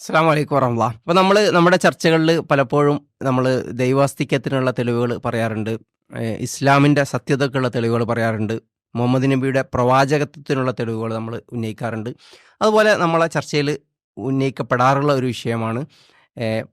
അസ്സലാമു അലൈക്കും വറഹ്മത്തുള്ളാഹി. അപ്പോൾ നമ്മുടെ ചർച്ചകളിൽ പലപ്പോഴും നമ്മൾ ദൈവാസ്തിക്യത്തിനുള്ള തെളിവുകൾ പറയാറുണ്ട്. ഇസ്ലാമിൻ്റെ സത്യതയ്ക്കുള്ള തെളിവുകൾ പറയാറുണ്ട്. മുഹമ്മദ് നബിയുടെ പ്രവാചകത്വത്തിനുള്ള തെളിവുകൾ നമ്മൾ ഉന്നയിക്കാറുണ്ട്. അതുപോലെ നമ്മളെ ചർച്ചയിൽ ഉന്നയിക്കപ്പെടാറുള്ള ഒരു വിഷയമാണ്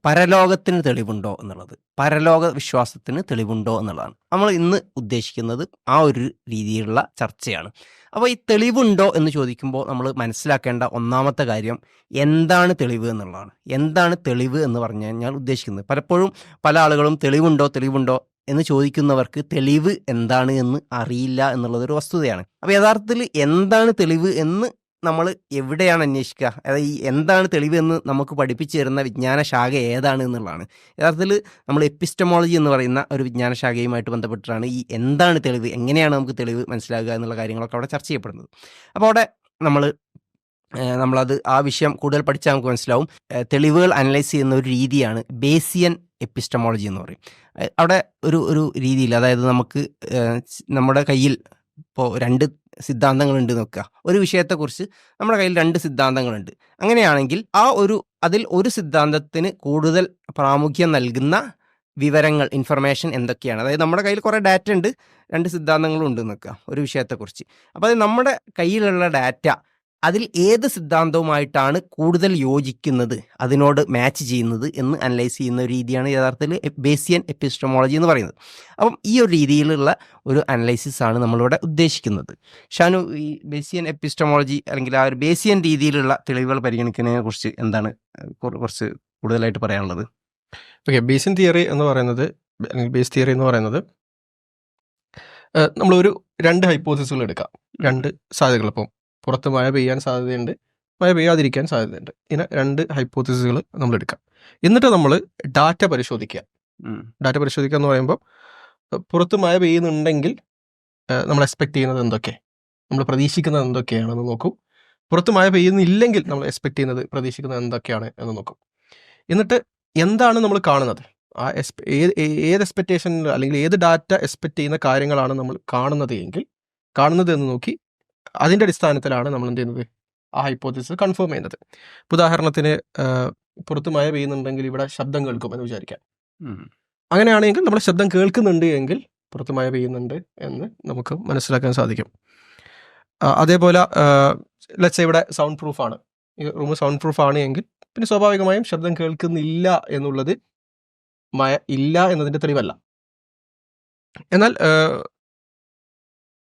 പരലോകത്തിന് തെളിവുണ്ടോ എന്നുള്ളത്. പരലോക വിശ്വാസത്തിന് തെളിവുണ്ടോ എന്നുള്ളതാണ്. നമ്മൾ ഇന്ന് ഉദ്ദേശിക്കുന്നത് ആ ഒരു രീതിയിലുള്ള ചർച്ചയാണ്. അപ്പോൾ ഈ തെളിവുണ്ടോ എന്ന് ചോദിക്കുമ്പോൾ നമ്മൾ മനസ്സിലാക്കേണ്ട ഒന്നാമത്തെ കാര്യം എന്താണ് തെളിവ് എന്നുള്ളതാണ്. എന്താണ് തെളിവ് എന്ന് പറഞ്ഞു കഴിഞ്ഞാൽ ഉദ്ദേശിക്കുന്നത്, പലപ്പോഴും പല ആളുകളും തെളിവുണ്ടോ എന്ന് ചോദിക്കുന്നവർക്ക് തെളിവ് എന്താണ് എന്ന് അറിയില്ല എന്നുള്ളതൊരു വസ്തുതയാണ്. അപ്പോൾ യഥാർത്ഥത്തിൽ എന്താണ് തെളിവ് എന്ന് നമ്മൾ എവിടെയാണ് അന്വേഷിക്കുക? അതായത് ഈ എന്താണ് തെളിവ് എന്ന് നമുക്ക് പഠിപ്പിച്ചു തരുന്ന വിജ്ഞാന ശാഖ ഏതാണ് എന്നുള്ളതാണ്. യഥാർത്ഥത്തിൽ നമ്മൾ എപ്പിസ്റ്റമോളജി എന്ന് പറയുന്ന ഒരു വിജ്ഞാന ശാഖയുമായിട്ട് ബന്ധപ്പെട്ടിട്ടാണ് ഈ എന്താണ് തെളിവ്, എങ്ങനെയാണ് നമുക്ക് തെളിവ് മനസ്സിലാകുക എന്നുള്ള കാര്യങ്ങളൊക്കെ അവിടെ ചർച്ച ചെയ്യപ്പെടുന്നത്. അപ്പോൾ അവിടെ നമ്മളത് ആ വിഷയം കൂടുതൽ പഠിച്ചാൽ നമുക്ക് മനസ്സിലാവും. തെളിവുകൾ അനലൈസ് ചെയ്യുന്ന ഒരു രീതിയാണ് ബേസിയൻ എപ്പിസ്റ്റമോളജി എന്ന് പറയും. അവിടെ ഒരു രീതിയിൽ, അതായത് നമുക്ക് നമ്മുടെ കയ്യിൽ ഇപ്പോൾ രണ്ട് സിദ്ധാന്തങ്ങളുണ്ട് നോക്കുക. ഒരു വിഷയത്തെക്കുറിച്ച് നമ്മുടെ കയ്യിൽ രണ്ട് സിദ്ധാന്തങ്ങളുണ്ട്. അങ്ങനെയാണെങ്കിൽ അതിൽ ഒരു സിദ്ധാന്തത്തിന് കൂടുതൽ പ്രാമുഖ്യം നൽകുന്ന വിവരങ്ങൾ, ഇൻഫർമേഷൻ എന്തൊക്കെയാണ്? അതായത് നമ്മുടെ കയ്യിൽ കുറേ ഡാറ്റ ഉണ്ട്, രണ്ട് സിദ്ധാന്തങ്ങളും ഉണ്ട് നോക്കുക ഒരു വിഷയത്തെക്കുറിച്ച്. അപ്പോൾ അത് നമ്മുടെ കയ്യിലുള്ള ഡാറ്റ അതിൽ ഏത് സിദ്ധാന്തവുമായിട്ടാണ് കൂടുതൽ യോജിക്കുന്നത്, അതിനോട് മാച്ച് ചെയ്യുന്നത് എന്ന് അനലൈസ് ചെയ്യുന്ന ഒരു രീതിയാണ് യഥാർത്ഥത്തിൽ ബേസിയൻ എപ്പിസ്റ്റമോളജി എന്ന് പറയുന്നത്. അപ്പം ഈ ഒരു രീതിയിലുള്ള ഒരു അനലൈസിസ് ആണ് നമ്മളിവിടെ ഉദ്ദേശിക്കുന്നത്. ഷാനു, ഈ ബേസിയൻ എപ്പിസ്റ്റമോളജി അല്ലെങ്കിൽ ആ ഒരു ബേസിയൻ രീതിയിലുള്ള തെളിവുകൾ പരിഗണിക്കുന്നതിനെ കുറിച്ച് എന്താണ് കുറച്ച് കൂടുതലായിട്ട് പറയാനുള്ളത്? ഓക്കെ, ബേസിൻ തിയറി എന്ന് പറയുന്നത്, അല്ലെങ്കിൽ ബേസ് തിയറി എന്ന് പറയുന്നത്, നമ്മളൊരു രണ്ട് ഹൈപ്പോസിസുകൾ എടുക്കാം, രണ്ട് സാധ്യതകൾ. ഇപ്പം പുറത്ത് മഴ പെയ്യാൻ സാധ്യതയുണ്ട്, മഴ പെയ്യാതിരിക്കാൻ സാധ്യതയുണ്ട്. ഇങ്ങനെ രണ്ട് ഹൈപ്പോസിസുകൾ നമ്മൾ എടുക്കാം. എന്നിട്ട് നമ്മൾ ഡാറ്റ പരിശോധിക്കുക. ഡാറ്റ പരിശോധിക്കുക എന്ന് പറയുമ്പോൾ, പുറത്ത് മഴ പെയ്യുന്നുണ്ടെങ്കിൽ നമ്മൾ എക്സ്പെക്ട് ചെയ്യുന്നത് എന്തൊക്കെ, നമ്മൾ പ്രതീക്ഷിക്കുന്നത് എന്തൊക്കെയാണെന്ന് നോക്കും. പുറത്ത് മഴ പെയ്യുന്നില്ലെങ്കിൽ നമ്മൾ പ്രതീക്ഷിക്കുന്നത് എന്തൊക്കെയാണ് എന്ന് നോക്കും. എന്നിട്ട് എന്താണ് നമ്മൾ കാണുന്നത്, ഏത് എക്സ്പെക്റ്റേഷനിൽ അല്ലെങ്കിൽ ഏത് ഡാറ്റ എക്സ്പെക്ട് ചെയ്യുന്ന കാര്യങ്ങളാണ് നമ്മൾ കാണുന്നത് എന്ന് നോക്കി അതിൻ്റെ അടിസ്ഥാനത്തിലാണ് നമ്മൾ എന്ത് ചെയ്യുന്നത്, ആ ഹൈപ്പോത്തിസിസ് കൺഫേം ചെയ്യുന്നത്. ഉദാഹരണത്തിന്, പുറത്ത് മഴ പെയ്യുന്നുണ്ടെങ്കിൽ ഇവിടെ ശബ്ദം കേൾക്കും എന്ന് വിചാരിക്കാം. അങ്ങനെയാണെങ്കിൽ നമ്മൾ ശബ്ദം കേൾക്കുന്നുണ്ട് എങ്കിൽ പുറത്ത് മഴ പെയ്യുന്നുണ്ട് എന്ന് നമുക്ക് മനസ്സിലാക്കാൻ സാധിക്കും. അതേപോലെ ലെറ്റ്സ് സേ ഇവിടെ സൗണ്ട് പ്രൂഫാണ്, ഈ റൂം സൗണ്ട് പ്രൂഫ് ആണ് എങ്കിൽ പിന്നെ സ്വാഭാവികമായും ശബ്ദം കേൾക്കുന്നില്ല എന്നുള്ളത് മഴ ഇല്ല എന്നതിൻ്റെ തെളിവല്ല. എന്നാൽ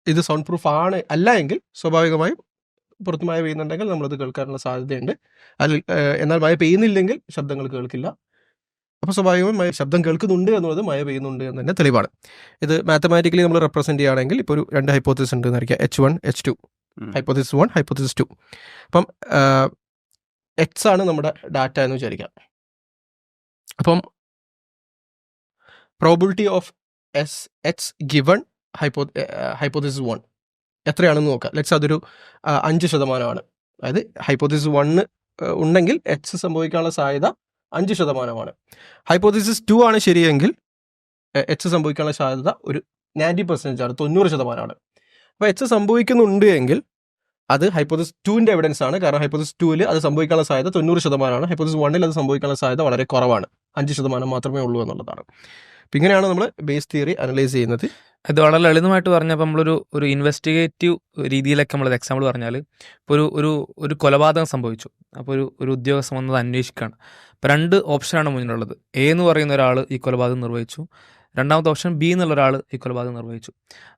ഇത് സൗണ്ട് പ്രൂഫ് അല്ല എങ്കിൽ സ്വാഭാവികമായും പുറത്ത് മഴ പെയ്യുന്നുണ്ടെങ്കിൽ നമ്മളത് കേൾക്കാനുള്ള സാധ്യതയുണ്ട്. എന്നാൽ മഴ പെയ്യുന്നില്ലെങ്കിൽ ശബ്ദങ്ങൾ കേൾക്കില്ല. അപ്പോൾ സ്വാഭാവികമായും ശബ്ദം കേൾക്കുന്നുണ്ട് എന്നുള്ളത് മഴ പെയ്യുന്നുണ്ട് എന്ന് തന്നെ തെളിവാണ്. ഇത് മാത്തമാറ്റിക്കലി നമ്മൾ റെപ്രസെൻറ്റ് ചെയ്യുകയാണെങ്കിൽ ഇപ്പോൾ ഒരു രണ്ട് ഹൈപ്പോത്തിസിസ് ഉണ്ട് എന്നായിരിക്കാം, H1 H2, ഹൈപ്പോത്തിസിസ് 1 ഹൈപ്പോത്തിസിസ് 2. അപ്പം എക്സ് ആണ് നമ്മുടെ ഡാറ്റ എന്ന് വിചാരിക്കാം. അപ്പം probability of H given hypothesis 1 എത്രയാണെന്ന് നോക്കാം. ലെറ്റ്സ് അതൊരു 5%. അതായത് ഹൈപ്പോത്തിസിസ് 1 ഉണ്ടെങ്കിൽ എച്ച് സംഭവിക്കാനുള്ള സാധ്യത 5%. ഹൈപ്പോത്തിസിസ് 2 ആണ് ശരിയെങ്കിൽ എച്ച് സംഭവിക്കാനുള്ള സാധ്യത ഒരു 90% ആണ്, 90%. അപ്പോൾ എച്ച് സംഭവിക്കുന്നുണ്ട് എങ്കിൽ അത് ഹൈപ്പോത്തിസിസ് 2ൻ്റെ എവിഡൻസ് ആണ്. കാരണം ഹൈപ്പോത്തിസിസ് 2-ൽ അത് സംഭവിക്കാനുള്ള സാധ്യത 90%. ഹൈപ്പോത്തിസിസ് 1-ൽ അത് സംഭവിക്കാനുള്ള സാധ്യത വളരെ കുറവാണ്, 5% മാത്രമേ ഉള്ളൂ എന്നുള്ളതാണ്. അപ്പം ഇങ്ങനെയാണ് നമ്മൾ ബേസ് തിയറി അനലൈസ് ചെയ്യുന്നത്. ഇത് വളരെ ലളിതമായിട്ട് പറഞ്ഞപ്പോൾ നമ്മളൊരു ഇൻവെസ്റ്റിഗേറ്റീവ് രീതിയിലൊക്കെ നമ്മളത് എക്സാമ്പിൾ പറഞ്ഞാൽ, ഇപ്പോൾ ഒരു കൊലപാതകം സംഭവിച്ചു. അപ്പോൾ ഒരു ഉദ്യോഗസ്ഥൻ വന്നത് അന്വേഷിക്കുകയാണ്. അപ്പോൾ രണ്ട് ഓപ്ഷനാണ് മുന്നിലുള്ളത്. എ എന്ന് പറയുന്ന ഒരാൾ ഈ കൊലപാതകം നിർവഹിച്ചു, രണ്ടാമത്തെ ഓപ്ഷൻ ബി എന്നുള്ള ഒരാൾ ഈ കൊലപാതകം നിർവഹിച്ചു.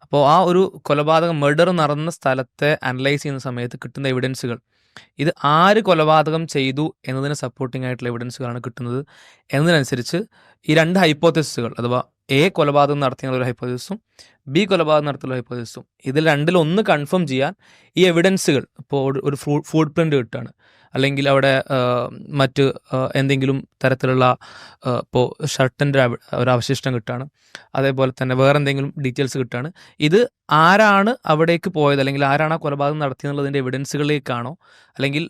അപ്പോൾ ആ ഒരു കൊലപാതകം മർഡർ നടന്ന സ്ഥലത്തെ അനലൈസ് ചെയ്യുന്ന സമയത്ത് കിട്ടുന്ന എവിഡൻസുകൾ, ഇത് ആര് കൊലപാതകം ചെയ്തു എന്നതിന് സപ്പോർട്ടിംഗ് ആയിട്ടുള്ള എവിഡൻസുകളാണ് കിട്ടുന്നത് എന്നതിനനുസരിച്ച് ഈ രണ്ട് ഹൈപ്പോത്തിസിസുകൾ, അഥവാ എ കൊലപാതകം നടത്തിയുള്ള ഒരു ഹൈപ്പോത്തിസിസും ബി കൊലപാതകം നടത്തിയുള്ള ഹൈപ്പോത്തിസിസും, ഇതിൽ രണ്ടിലൊന്ന് കൺഫേം ചെയ്യാൻ ഈ എവിഡൻസുകൾ, ഇപ്പോൾ ഒരു ഫുട് പ്രിൻ്റ് കിട്ടുകയാണ്, അല്ലെങ്കിൽ അവിടെ മറ്റ് എന്തെങ്കിലും തരത്തിലുള്ള ഇപ്പോൾ ഷർട്ടിൻ്റെ ഒരു അവശിഷ്ടം കിട്ടുകയാണ്, അതേപോലെ തന്നെ വേറെ എന്തെങ്കിലും ഡീറ്റെയിൽസ് കിട്ടുകയാണ്. ഇത് ആരാണ് അവിടേക്ക് പോയത്, അല്ലെങ്കിൽ ആരാണ് ആ കൊലപാതകം നടത്തിയെന്നുള്ളതിൻ്റെ എവിഡൻസുകളിലേക്കാണോ, അല്ലെങ്കിൽ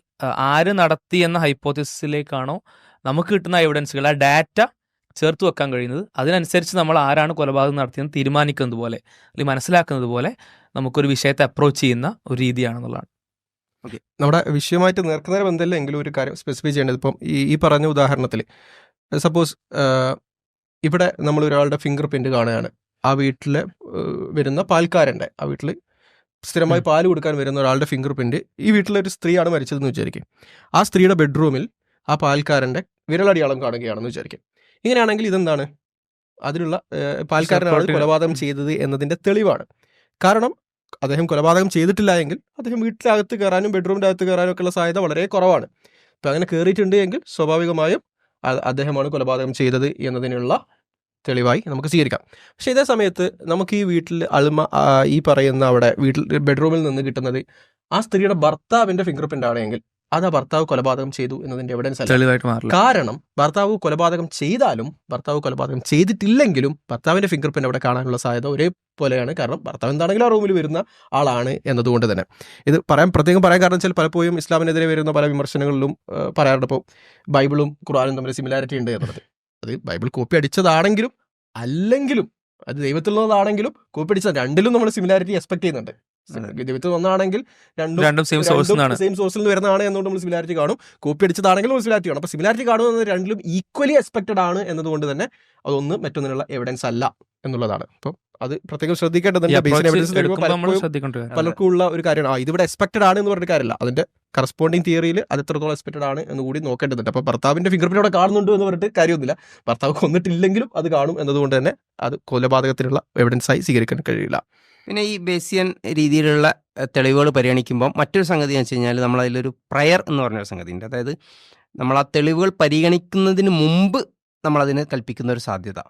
ആര് നടത്തി എന്ന ഹൈപ്പോത്തിസിസിലേക്കാണോ നമുക്ക് കിട്ടുന്ന എവിഡൻസുകൾ, ആ ഡാറ്റ ചേർത്ത് വെക്കാൻ കഴിയുന്നത്. അതിനനുസരിച്ച് നമ്മൾ ആരാണ് കൊലപാതകം നടത്തിയെന്ന് തീരുമാനിക്കുന്നത് പോലെ, അല്ലെങ്കിൽ മനസ്സിലാക്കുന്നത് പോലെ നമുക്കൊരു വിഷയത്തെ അപ്രോച്ച് ചെയ്യുന്ന ഒരു രീതിയാണെന്നുള്ളതാണ്. നമ്മുടെ വിഷയമായിട്ട് നേർക്കുനേരെ ബന്ധമില്ല എങ്കിലും ഒരു കാര്യം സ്പെസിഫൈ ചെയ്യേണ്ടത് ഇപ്പം ഈ പറഞ്ഞ ഉദാഹരണത്തിൽ സപ്പോസ് ഇവിടെ നമ്മൾ ഒരാളുടെ ഫിംഗർ പ്രിന്റ് കാണുകയാണ്. ആ വീട്ടിൽ വരുന്ന പാൽക്കാരൻ്റെ, ആ വീട്ടിൽ സ്ഥിരമായി പാല് കൊടുക്കാൻ വരുന്ന ഒരാളുടെ ഫിംഗർ പ്രിന്റ്, ഈ വീട്ടിലൊരു സ്ത്രീയാണ് മരിച്ചതെന്ന് വിചാരിക്കും. ആ സ്ത്രീയുടെ ബെഡ്റൂമിൽ ആ പാൽക്കാരൻ്റെ വിരലടയാളം കാണുകയാണെന്ന് വിചാരിക്കും. ഇങ്ങനെയാണെങ്കിൽ ഇതെന്താണ്? അതിലുള്ള പാൽക്കാരനാണ് കൊലപാതകം ചെയ്തത് എന്നതിൻ്റെ തെളിവാണ്. കാരണം അദ്ദേഹം കൊലപാതകം ചെയ്തിട്ടില്ല എങ്കിൽ അദ്ദേഹം വീട്ടിലകത്ത് കയറാനും ബെഡ്റൂമിൻ്റെ അകത്ത് കയറാനും ഒക്കെയുള്ള സാധ്യത വളരെ കുറവാണ്. അപ്പം അങ്ങനെ കയറിയിട്ടുണ്ട് എങ്കിൽ സ്വാഭാവികമായും അദ്ദേഹമാണ് കൊലപാതകം ചെയ്തത് എന്നതിനുള്ള തെളിവായി നമുക്ക് സ്വീകരിക്കാം. പക്ഷേ ഇതേ സമയത്ത് നമുക്ക് ഈ വീട്ടിൽ ഈ പറയുന്ന അവിടെ വീട്ടിൽ ബെഡ്റൂമിൽ നിന്ന് കിട്ടുന്നത് ആ സ്ത്രീയുടെ ഭർത്താവിൻ്റെ ഫിംഗർ പ്രിന്റ് ആണെങ്കിൽ അത് ആ ഭർത്താവ് കൊലപാതകം ചെയ്തു എന്നതിൻ്റെ എവിഡൻസ് അല്ല. കാരണം ഭർത്താവ് കൊലപാതകം ചെയ്താലും ഭർത്താവ് കൊലപാതകം ചെയ്തിട്ടില്ലെങ്കിലും ഭർത്താവിൻ്റെ ഫിംഗർ പ്രിന്റ് അവിടെ കാണാനുള്ള സാധ്യത ഒരേപോലെയാണ്. കാരണം ഭർത്താവ് എന്താണെങ്കിലും ആ റൂമിൽ വരുന്ന ആളാണ് എന്നതുകൊണ്ട് തന്നെ. ഇത് പ്രത്യേകം പറയാൻ കാരണം വെച്ചാൽ പലപ്പോഴും ഇസ്ലാമിനെതിരെ വരുന്ന പല വിമർശനങ്ങളിലും പറയാറുണ്ട്. ഇപ്പോൾ ബൈബിളും ഖുർആനും തമ്മിൽ സിമിലാരിറ്റി ഉണ്ട് എന്നുള്ളത്. അത് ബൈബിൾ കോപ്പി അടിച്ചതാണെങ്കിലും അല്ലെങ്കിലും അത് ദൈവത്തിൽ നിന്നതാണെങ്കിലും കോപ്പി അടിച്ച രണ്ടിലും നമ്മൾ സിമിലാരിറ്റി എക്സ്പെക്ട് ചെയ്യുന്നുണ്ട്. ദൈവത്തിൽ വന്നാണെങ്കിൽ രണ്ടും സെയിം സോഴ്സിൽ നിന്ന് വരുന്നതാണ് എന്നുകൊണ്ട് നമ്മൾ സിമിലാരിറ്റി കാണും. കോപ്പി അടിച്ചതാണെങ്കിലും നമ്മൾ സിമിലാരിറ്റി കാണും. അപ്പോൾ സിമിലാരിറ്റി കാണുന്നത് രണ്ടിലും ഈക്വലി എക്സ്പെക്റ്റഡ് ആണ് എന്നതുകൊണ്ട് തന്നെ അതൊന്ന് മറ്റൊന്നിനുള്ള എവിഡൻസ് അല്ല എന്നുള്ളതാണ്. അപ്പം അത് പ്രത്യേകം ശ്രദ്ധിക്കേണ്ടതുണ്ട്. പലർക്കും ഉള്ള ഒരു കാര്യമാണ് ഇതിവിടെ എക്സ്പെക്റ്റഡ് ആണ് എന്ന് പറഞ്ഞ കാര്യമല്ല, അതിന്റെ കറസ്പോണ്ടിങ് തിയറിയിൽ അത് എത്രത്തോളം എക്സ്പെക്റ്റഡ് ആണ് എന്ന് കൂടി നോക്കേണ്ടതുണ്ട്. അപ്പോൾ ഭർത്താവിന്റെ ഫിംഗർ പ്രിന്റ് അവിടെ കാണുന്നുണ്ട് എന്ന് പറഞ്ഞിട്ട് കാര്യമൊന്നുമില്ല. ഭർത്താവ് കൊന്നിട്ടില്ലെങ്കിലും അത് കാണും എന്നതുകൊണ്ട് തന്നെ അത് കൊലപാതകത്തിനുള്ള എവിഡൻസായി സ്വീകരിക്കാൻ കഴിയില്ല. പിന്നെ ഈ ബേസിയൻ രീതിയിലുള്ള തെളിവുകൾ പരിഗണിക്കുമ്പോൾ മറ്റൊരു സംഗതി എന്ന് വെച്ച് കഴിഞ്ഞാൽ നമ്മളതിലൊരു പ്രയർ എന്ന് പറഞ്ഞൊരു സംഗതി ഉണ്ട്. അതായത് നമ്മൾ ആ തെളിവുകൾ പരിഗണിക്കുന്നതിന് മുമ്പ് നമ്മളതിന് കൽപ്പിക്കുന്ന ഒരു സാധ്യത,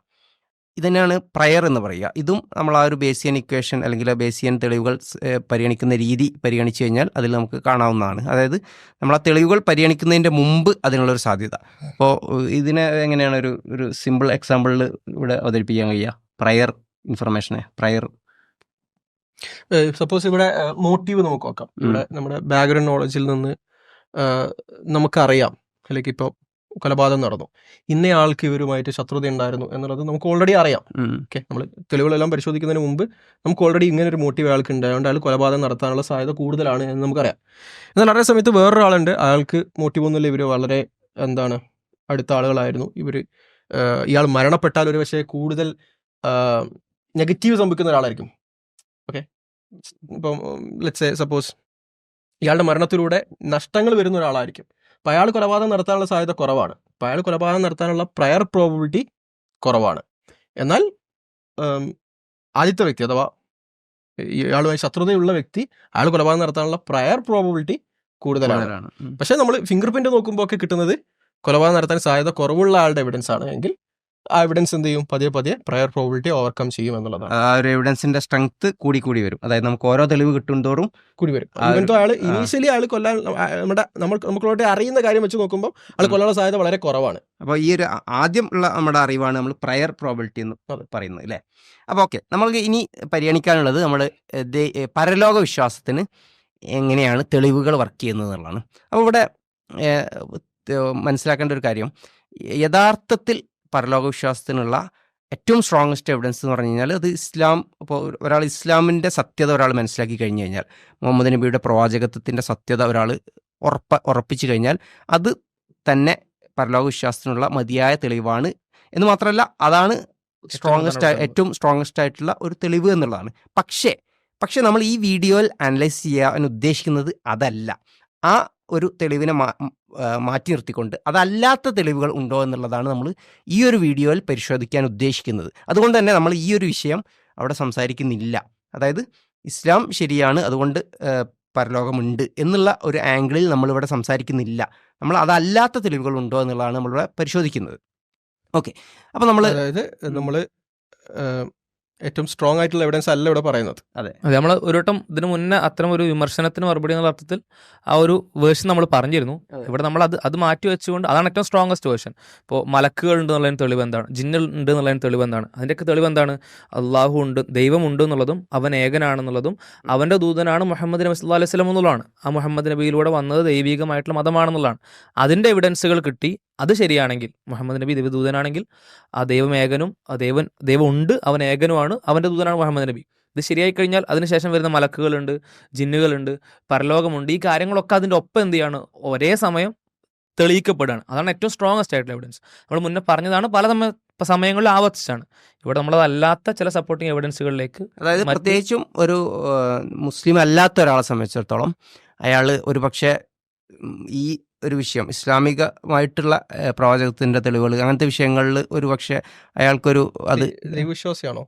ഇതിനാണ് പ്രയർ എന്ന് പറയുക. ഇതും നമ്മൾ ആ ഒരു ബേസിയൻ ഇക്വേഷൻ അല്ലെങ്കിൽ ബേസിയൻ തെളിവുകൾ പരിഗണിക്കുന്ന രീതി പരിഗണിച്ചു കഴിഞ്ഞാൽ അതിൽ നമുക്ക് കാണാവുന്നതാണ്. അതായത് നമ്മൾ ആ തെളിവുകൾ പരിഗണിക്കുന്നതിൻ്റെ മുമ്പ് അതിനുള്ളൊരു സാധ്യത. അപ്പോൾ ഇതിനെ എങ്ങനെയാണ് ഒരു സിമ്പിൾ എക്സാമ്പിളിൽ ഇവിടെ അവതരിപ്പിക്കാൻ കഴിയുക? പ്രയർ ഇൻഫർമേഷനെ സപ്പോസ് ഇവിടെ മോട്ടീവ് നമുക്ക് നോക്കാം. ഇവിടെ നമ്മുടെ ബാക്ക്ഗ്രൗണ്ട് നോളജിൽ നിന്ന് നമുക്കറിയാം, അല്ലെങ്കിൽ ഇപ്പോൾ കൊലപാതകം നടന്നു, ഇന്നയാൾക്ക് ഇവരുമായിട്ട് ശത്രുത ഉണ്ടായിരുന്നു എന്നുള്ളത് നമുക്ക് ഓൾറെഡി അറിയാം. ഓക്കെ, നമ്മൾ തെളിവുകളെല്ലാം പരിശോധിക്കുന്നതിന് മുമ്പ് നമുക്ക് ഓൾറെഡി ഇങ്ങനെ ഒരു മോട്ടീവ് അയാൾക്ക് ഉണ്ടായതുകൊണ്ട് അയാൾ കൊലപാതകം നടത്താനുള്ള സാധ്യത കൂടുതലാണ് എന്ന് നമുക്കറിയാം. എന്നാൽ അതേ സമയത്ത് വേറൊരാളുണ്ട്, അയാൾക്ക് മോട്ടീവ് ഒന്നുമില്ല, ഇവർ വളരെ അടുത്ത ആളുകളായിരുന്നു, ഇയാൾ മരണപ്പെട്ടാൽ ഒരു പക്ഷേ കൂടുതൽ നെഗറ്റീവ് സംഭവിക്കുന്ന ഒരാളായിരിക്കും. ഓക്കെ, ഇപ്പം ലെറ്റ്സ് സേ സപ്പോസ് ഇയാളുടെ മരണത്തിലൂടെ നഷ്ടങ്ങൾ വരുന്ന ഒരാളായിരിക്കും. അപ്പോൾ അയാൾ കൊലപാതകം നടത്താനുള്ള സാധ്യത കുറവാണ്. അപ്പോൾ അയാൾ കൊലപാതകം നടത്താനുള്ള പ്രയർ പ്രോബബിലിറ്റി കുറവാണ്. എന്നാൽ ആദ്യത്തെ വ്യക്തി അഥവാ ഇയാളുമായി ശത്രുതയുള്ള വ്യക്തി അയാൾ കൊലപാതകം നടത്താനുള്ള പ്രയർ പ്രോബബിലിറ്റി കൂടുതലാണ്. പക്ഷേ നമ്മൾ ഫിംഗർ പ്രിന്റ് നോക്കുമ്പോൾ ഒക്കെ കിട്ടുന്നത് കൊലപാതകം നടത്താൻ സാധ്യത കുറവുള്ള ആളുടെ എവിഡൻസ് ആണ് എങ്കിൽ ആ എവിഡൻസ് എന്ത് ചെയ്യും? പതിയെ പ്രയർ പ്രോബിലിറ്റി ഓവർകം ചെയ്യും എന്നുള്ളതാണ്. ആ ഒരു എവിഡൻസിന്റെ സ്ട്രെങ്ത് കൂടി വരും. അതായത് നമുക്ക് ഓരോ തെളിവ് കിട്ടുന്തോറും കൂടി വരും. ഇങ്ങനത്തെ അയാൾ ഇനീഷ്യലി അയാൾ കൊല്ലാൻ നമുക്കുള്ള അറിയുന്ന കാര്യം വെച്ച് നോക്കുമ്പോൾ അയാൾ കൊല്ലാനുള്ള സാധ്യത വളരെ കുറവാണ്. അപ്പോൾ ഈ ഒരു ആദ്യം ഉള്ള നമ്മുടെ അറിവാണ് നമ്മൾ പ്രയർ പ്രോബിലിറ്റി എന്ന് പറയുന്നത് അല്ലേ. അപ്പോൾ ഓക്കെ, നമ്മൾക്ക് ഇനി പരിഗണിക്കാനുള്ളത് നമ്മൾ പരലോക വിശ്വാസത്തിന് എങ്ങനെയാണ് തെളിവുകൾ വർക്ക് ചെയ്യുന്നത് എന്നുള്ളതാണ്. അപ്പോൾ ഇവിടെ മനസ്സിലാക്കേണ്ട ഒരു കാര്യം, യഥാർത്ഥത്തിൽ പരലോക വിശ്വാസത്തിനുള്ള ഏറ്റവും സ്ട്രോങ്ങസ്റ്റ് എവിഡൻസ് എന്ന് പറഞ്ഞു കഴിഞ്ഞാൽ അത് ഇസ്ലാം. ഇപ്പോൾ ഒരാൾ ഇസ്ലാമിൻ്റെ സത്യത ഒരാൾ മനസ്സിലാക്കി കഴിഞ്ഞ് കഴിഞ്ഞാൽ, മുഹമ്മദ് നബിയുടെ പ്രവാചകത്വത്തിൻ്റെ സത്യത ഒരാൾ ഉറപ്പിച്ചു കഴിഞ്ഞാൽ അത് തന്നെ പരലോക വിശ്വാസത്തിനുള്ള മതിയായ തെളിവാണ് എന്ന് മാത്രമല്ല അതാണ് ഏറ്റവും സ്ട്രോങ്ങസ്റ്റ് ആയിട്ടുള്ള ഒരു തെളിവ് എന്നുള്ളതാണ്. പക്ഷേ നമ്മൾ ഈ വീഡിയോയിൽ അനലൈസ് ചെയ്യാൻ ഉദ്ദേശിക്കുന്നത് അതല്ല. ആ ഒരു തെളിവിനെ മാറ്റി നിർത്തിക്കൊണ്ട് അതല്ലാത്ത തെളിവുകൾ ഉണ്ടോ എന്നുള്ളതാണ് നമ്മൾ ഈ ഒരു വീഡിയോയിൽ പരിശോധിക്കാൻ ഉദ്ദേശിക്കുന്നത്. അതുകൊണ്ട് തന്നെ നമ്മൾ ഈ ഒരു വിഷയം അവിടെ സംസാരിക്കുന്നില്ല. അതായത് ഇസ്ലാം ശരിയാണ്, അതുകൊണ്ട് പരലോകമുണ്ട് എന്നുള്ള ഒരു ആംഗിളിൽ നമ്മളിവിടെ സംസാരിക്കുന്നില്ല. നമ്മൾ അതല്ലാത്ത തെളിവുകൾ ഉണ്ടോ എന്നുള്ളതാണ് നമ്മളിവിടെ പരിശോധിക്കുന്നത്. ഓക്കെ, അപ്പോൾ നമ്മൾ ഏറ്റവും സ്ട്രോങ് ആയിട്ടുള്ള എവിഡൻസ് അല്ല ഇവിടെ പറയുന്നത്. അതെ, നമ്മൾ ഒരു വട്ടം ഇതിന് മുന്നേ അത്തരം ഒരു വിമർശനത്തിന് മറുപടി എന്നുള്ള അർത്ഥത്തിൽ ആ ഒരു വേർഷൻ നമ്മൾ പറഞ്ഞിരുന്നു. ഇവിടെ നമ്മൾ അത് മാറ്റി വെച്ചുകൊണ്ട് അതാണ് ഏറ്റവും സ്ട്രോങ്ങസ്റ്റ് വേർഷൻ. ഇപ്പോൾ മലക്കുകൾ ഉണ്ട് എന്നുള്ളതിന് തെളിവ് എന്താണ്, ജിന്നുകൾ ഉണ്ട് എന്നുള്ളതിന് തെളിവ് എന്താണ്, അതിൻ്റെയൊക്കെ തെളിവ് എന്താണ്? അള്ളാഹു ഉണ്ട്, ദൈവമുണ്ട് എന്നുള്ളതും അവൻ ഏകനാണെന്നുള്ളതും അവൻ്റെ ദൂതനാണ് മുഹമ്മദ് നബി സല്ലല്ലാഹു അലൈഹി വസല്ലം എന്നുള്ളതാണ്. ആ മുഹമ്മദ് നബിയിലൂടെ വന്നത് ദൈവികമായിട്ടുള്ള മതമാണെന്നുള്ളതാണ്. അതിൻ്റെ എവിഡൻസുകൾ കിട്ടി. അത് ശരിയാണെങ്കിൽ, മുഹമ്മദ് നബി ദൈവദൂതനാണെങ്കിൽ ആ ദൈവം ഏകനും, ദൈവം ഉണ്ട്, അവൻ ഏകനുമാണ്, അവൻ്റെ ദൂതനാണ് മുഹമ്മദ് നബി. ഇത് ശരിയായി കഴിഞ്ഞാൽ അതിനുശേഷം വരുന്ന മലക്കുകളുണ്ട്, ജിന്നുകളുണ്ട്, പരലോകമുണ്ട്. ഈ കാര്യങ്ങളൊക്കെ അതിൻ്റെ ഒപ്പം എന്ത് ചെയ്യാണ്, ഒരേ സമയം തെളിയിക്കപ്പെടുകയാണ്. അതാണ് ഏറ്റവും സ്ട്രോങ്ങസ്റ്റ് ആയിട്ടുള്ള എവിഡൻസ്. നമ്മൾ മുന്നേ പറഞ്ഞതാണ്, പല സമയങ്ങളിൽ ആവർത്തിച്ചാണ്. ഇവിടെ നമ്മളതല്ലാത്ത ചില സപ്പോർട്ടിങ് എവിഡൻസുകളിലേക്ക്, അതായത് പ്രത്യേകിച്ചും ഒരു മുസ്ലിം അല്ലാത്ത ഒരാളെ സംബന്ധിച്ചിടത്തോളം അയാൾ ഒരു പക്ഷേ ഈ ഒരു വിഷയം ഇസ്ലാമികമായിട്ടുള്ള പ്രവാചകത്തിൻ്റെ തെളിവുകൾ അങ്ങനത്തെ വിഷയങ്ങളിൽ ഒരു പക്ഷേ അയാൾക്കൊരു അത് ദൈവവിശ്വാസിയാണോ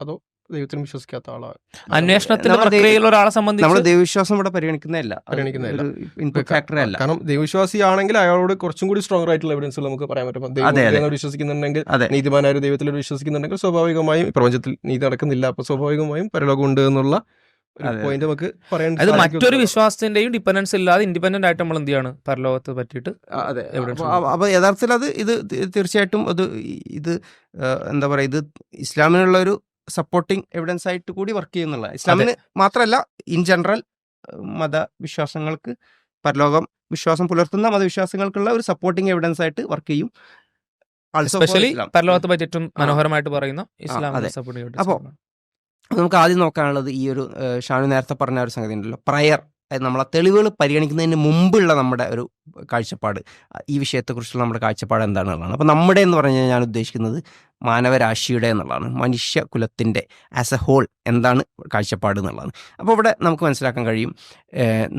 അതോ ദൈവത്തിന് വിശ്വസിക്കാത്ത ആളാണ്? അന്വേഷണത്തിന്റെ പ്രക്രിയയിൽ ഒരാളെ നമ്മൾ സംബന്ധിച്ച് ദൈവവിശ്വാസം ഇവിടെ പരിഗണിക്കുന്നതല്ല, പരിഗണിക്കുന്നില്ല. ഇൻപുട്ട് ഫാക്ടറേ അല്ല. കാരണം ദൈവവിശ്വാസിയാണെങ്കിൽ അയാളോട് കുറച്ചും കൂടി സ്ട്രോങ് ആയിട്ടുള്ള എവിഡൻസ് നമുക്ക് പറയാൻ പറ്റും. ദൈവം വിശ്വസിക്കുന്നുണ്ടെങ്കിൽ, അതെ. നീതിമാനായ ദൈവത്തിൽ വിശ്വസിക്കുന്നുണ്ടെങ്കിൽ സ്വാഭാവികമായും ഈ പ്രപഞ്ചത്തിൽ നീതി നടക്കുന്നില്ല, അപ്പൊ സ്വാഭാവികമായും പരലോകമുണ്ട് എന്നുള്ള പോയിന്റ് നമുക്ക് പറയാൻ അത് മറ്റൊരു വിശ്വാസത്തിന്റെയും ഡിപ്പെൻഡൻസ് ഇല്ലാതെ ഇൻഡിപെൻഡന്റ് ആയിട്ട് നമ്മൾ എന്ത് ചെയ്യാണ് പരലോകത്തെ പറ്റിയിട്ട് അതെ. evidence അപ്പോൾ യഥാർത്ഥത്തിൽ ഇത് തീർച്ചയായിട്ടും ഇത് എന്താ പറയുക, ഇത് ഇസ്ലാമിനുള്ള ഒരു സപ്പോർട്ടിങ് എവിഡൻസ് ആയിട്ട് കൂടി വർക്ക് ചെയ്യുന്നുള്ള, ഇസ്ലാമിന് മാത്രമല്ല ഇൻ ജനറൽ മതവിശ്വാസങ്ങൾക്ക്, പരലോകം വിശ്വാസം പുലർത്തുന്ന മതവിശ്വാസങ്ങൾക്കുള്ള ഒരു സപ്പോർട്ടിങ് എവിഡൻസ് ആയിട്ട് വർക്ക് ചെയ്യും. എസ്പെഷ്യലി പരലോകത്തെ പറ്റിയിട്ടും മനോഹരമായിട്ട് പറയുന്ന അതെ. ഇസ്ലാമിന്റെ സപ്പോർട്ടിംഗ് അപ്പോൾ നമുക്ക് ആദ്യം നോക്കാനുള്ളത് ഈ ഒരു ഷാനു നേരത്തെ പറഞ്ഞ ഒരു സംഗതി ഉണ്ടല്ലോ, പ്രയർ. നമ്മളെ തെളിവുകൾ പരിഗണിക്കുന്നതിന് മുമ്പുള്ള നമ്മുടെ ഒരു കാഴ്ചപ്പാട്, ഈ വിഷയത്തെക്കുറിച്ചുള്ള നമ്മുടെ കാഴ്ചപ്പാട് എന്താണെന്നുള്ളതാണ്. അപ്പോൾ നമ്മുടെ എന്ന് പറഞ്ഞു കഴിഞ്ഞാൽ ഞാൻ ഉദ്ദേശിക്കുന്നത് മാനവരാശിയുടെ എന്നുള്ളതാണ്, മനുഷ്യ കുലത്തിൻ്റെ ആസ് എ ഹോൾ എന്താണ് കാഴ്ചപ്പാട് എന്നുള്ളതാണ്. അപ്പോൾ ഇവിടെ നമുക്ക് മനസ്സിലാക്കാൻ കഴിയും,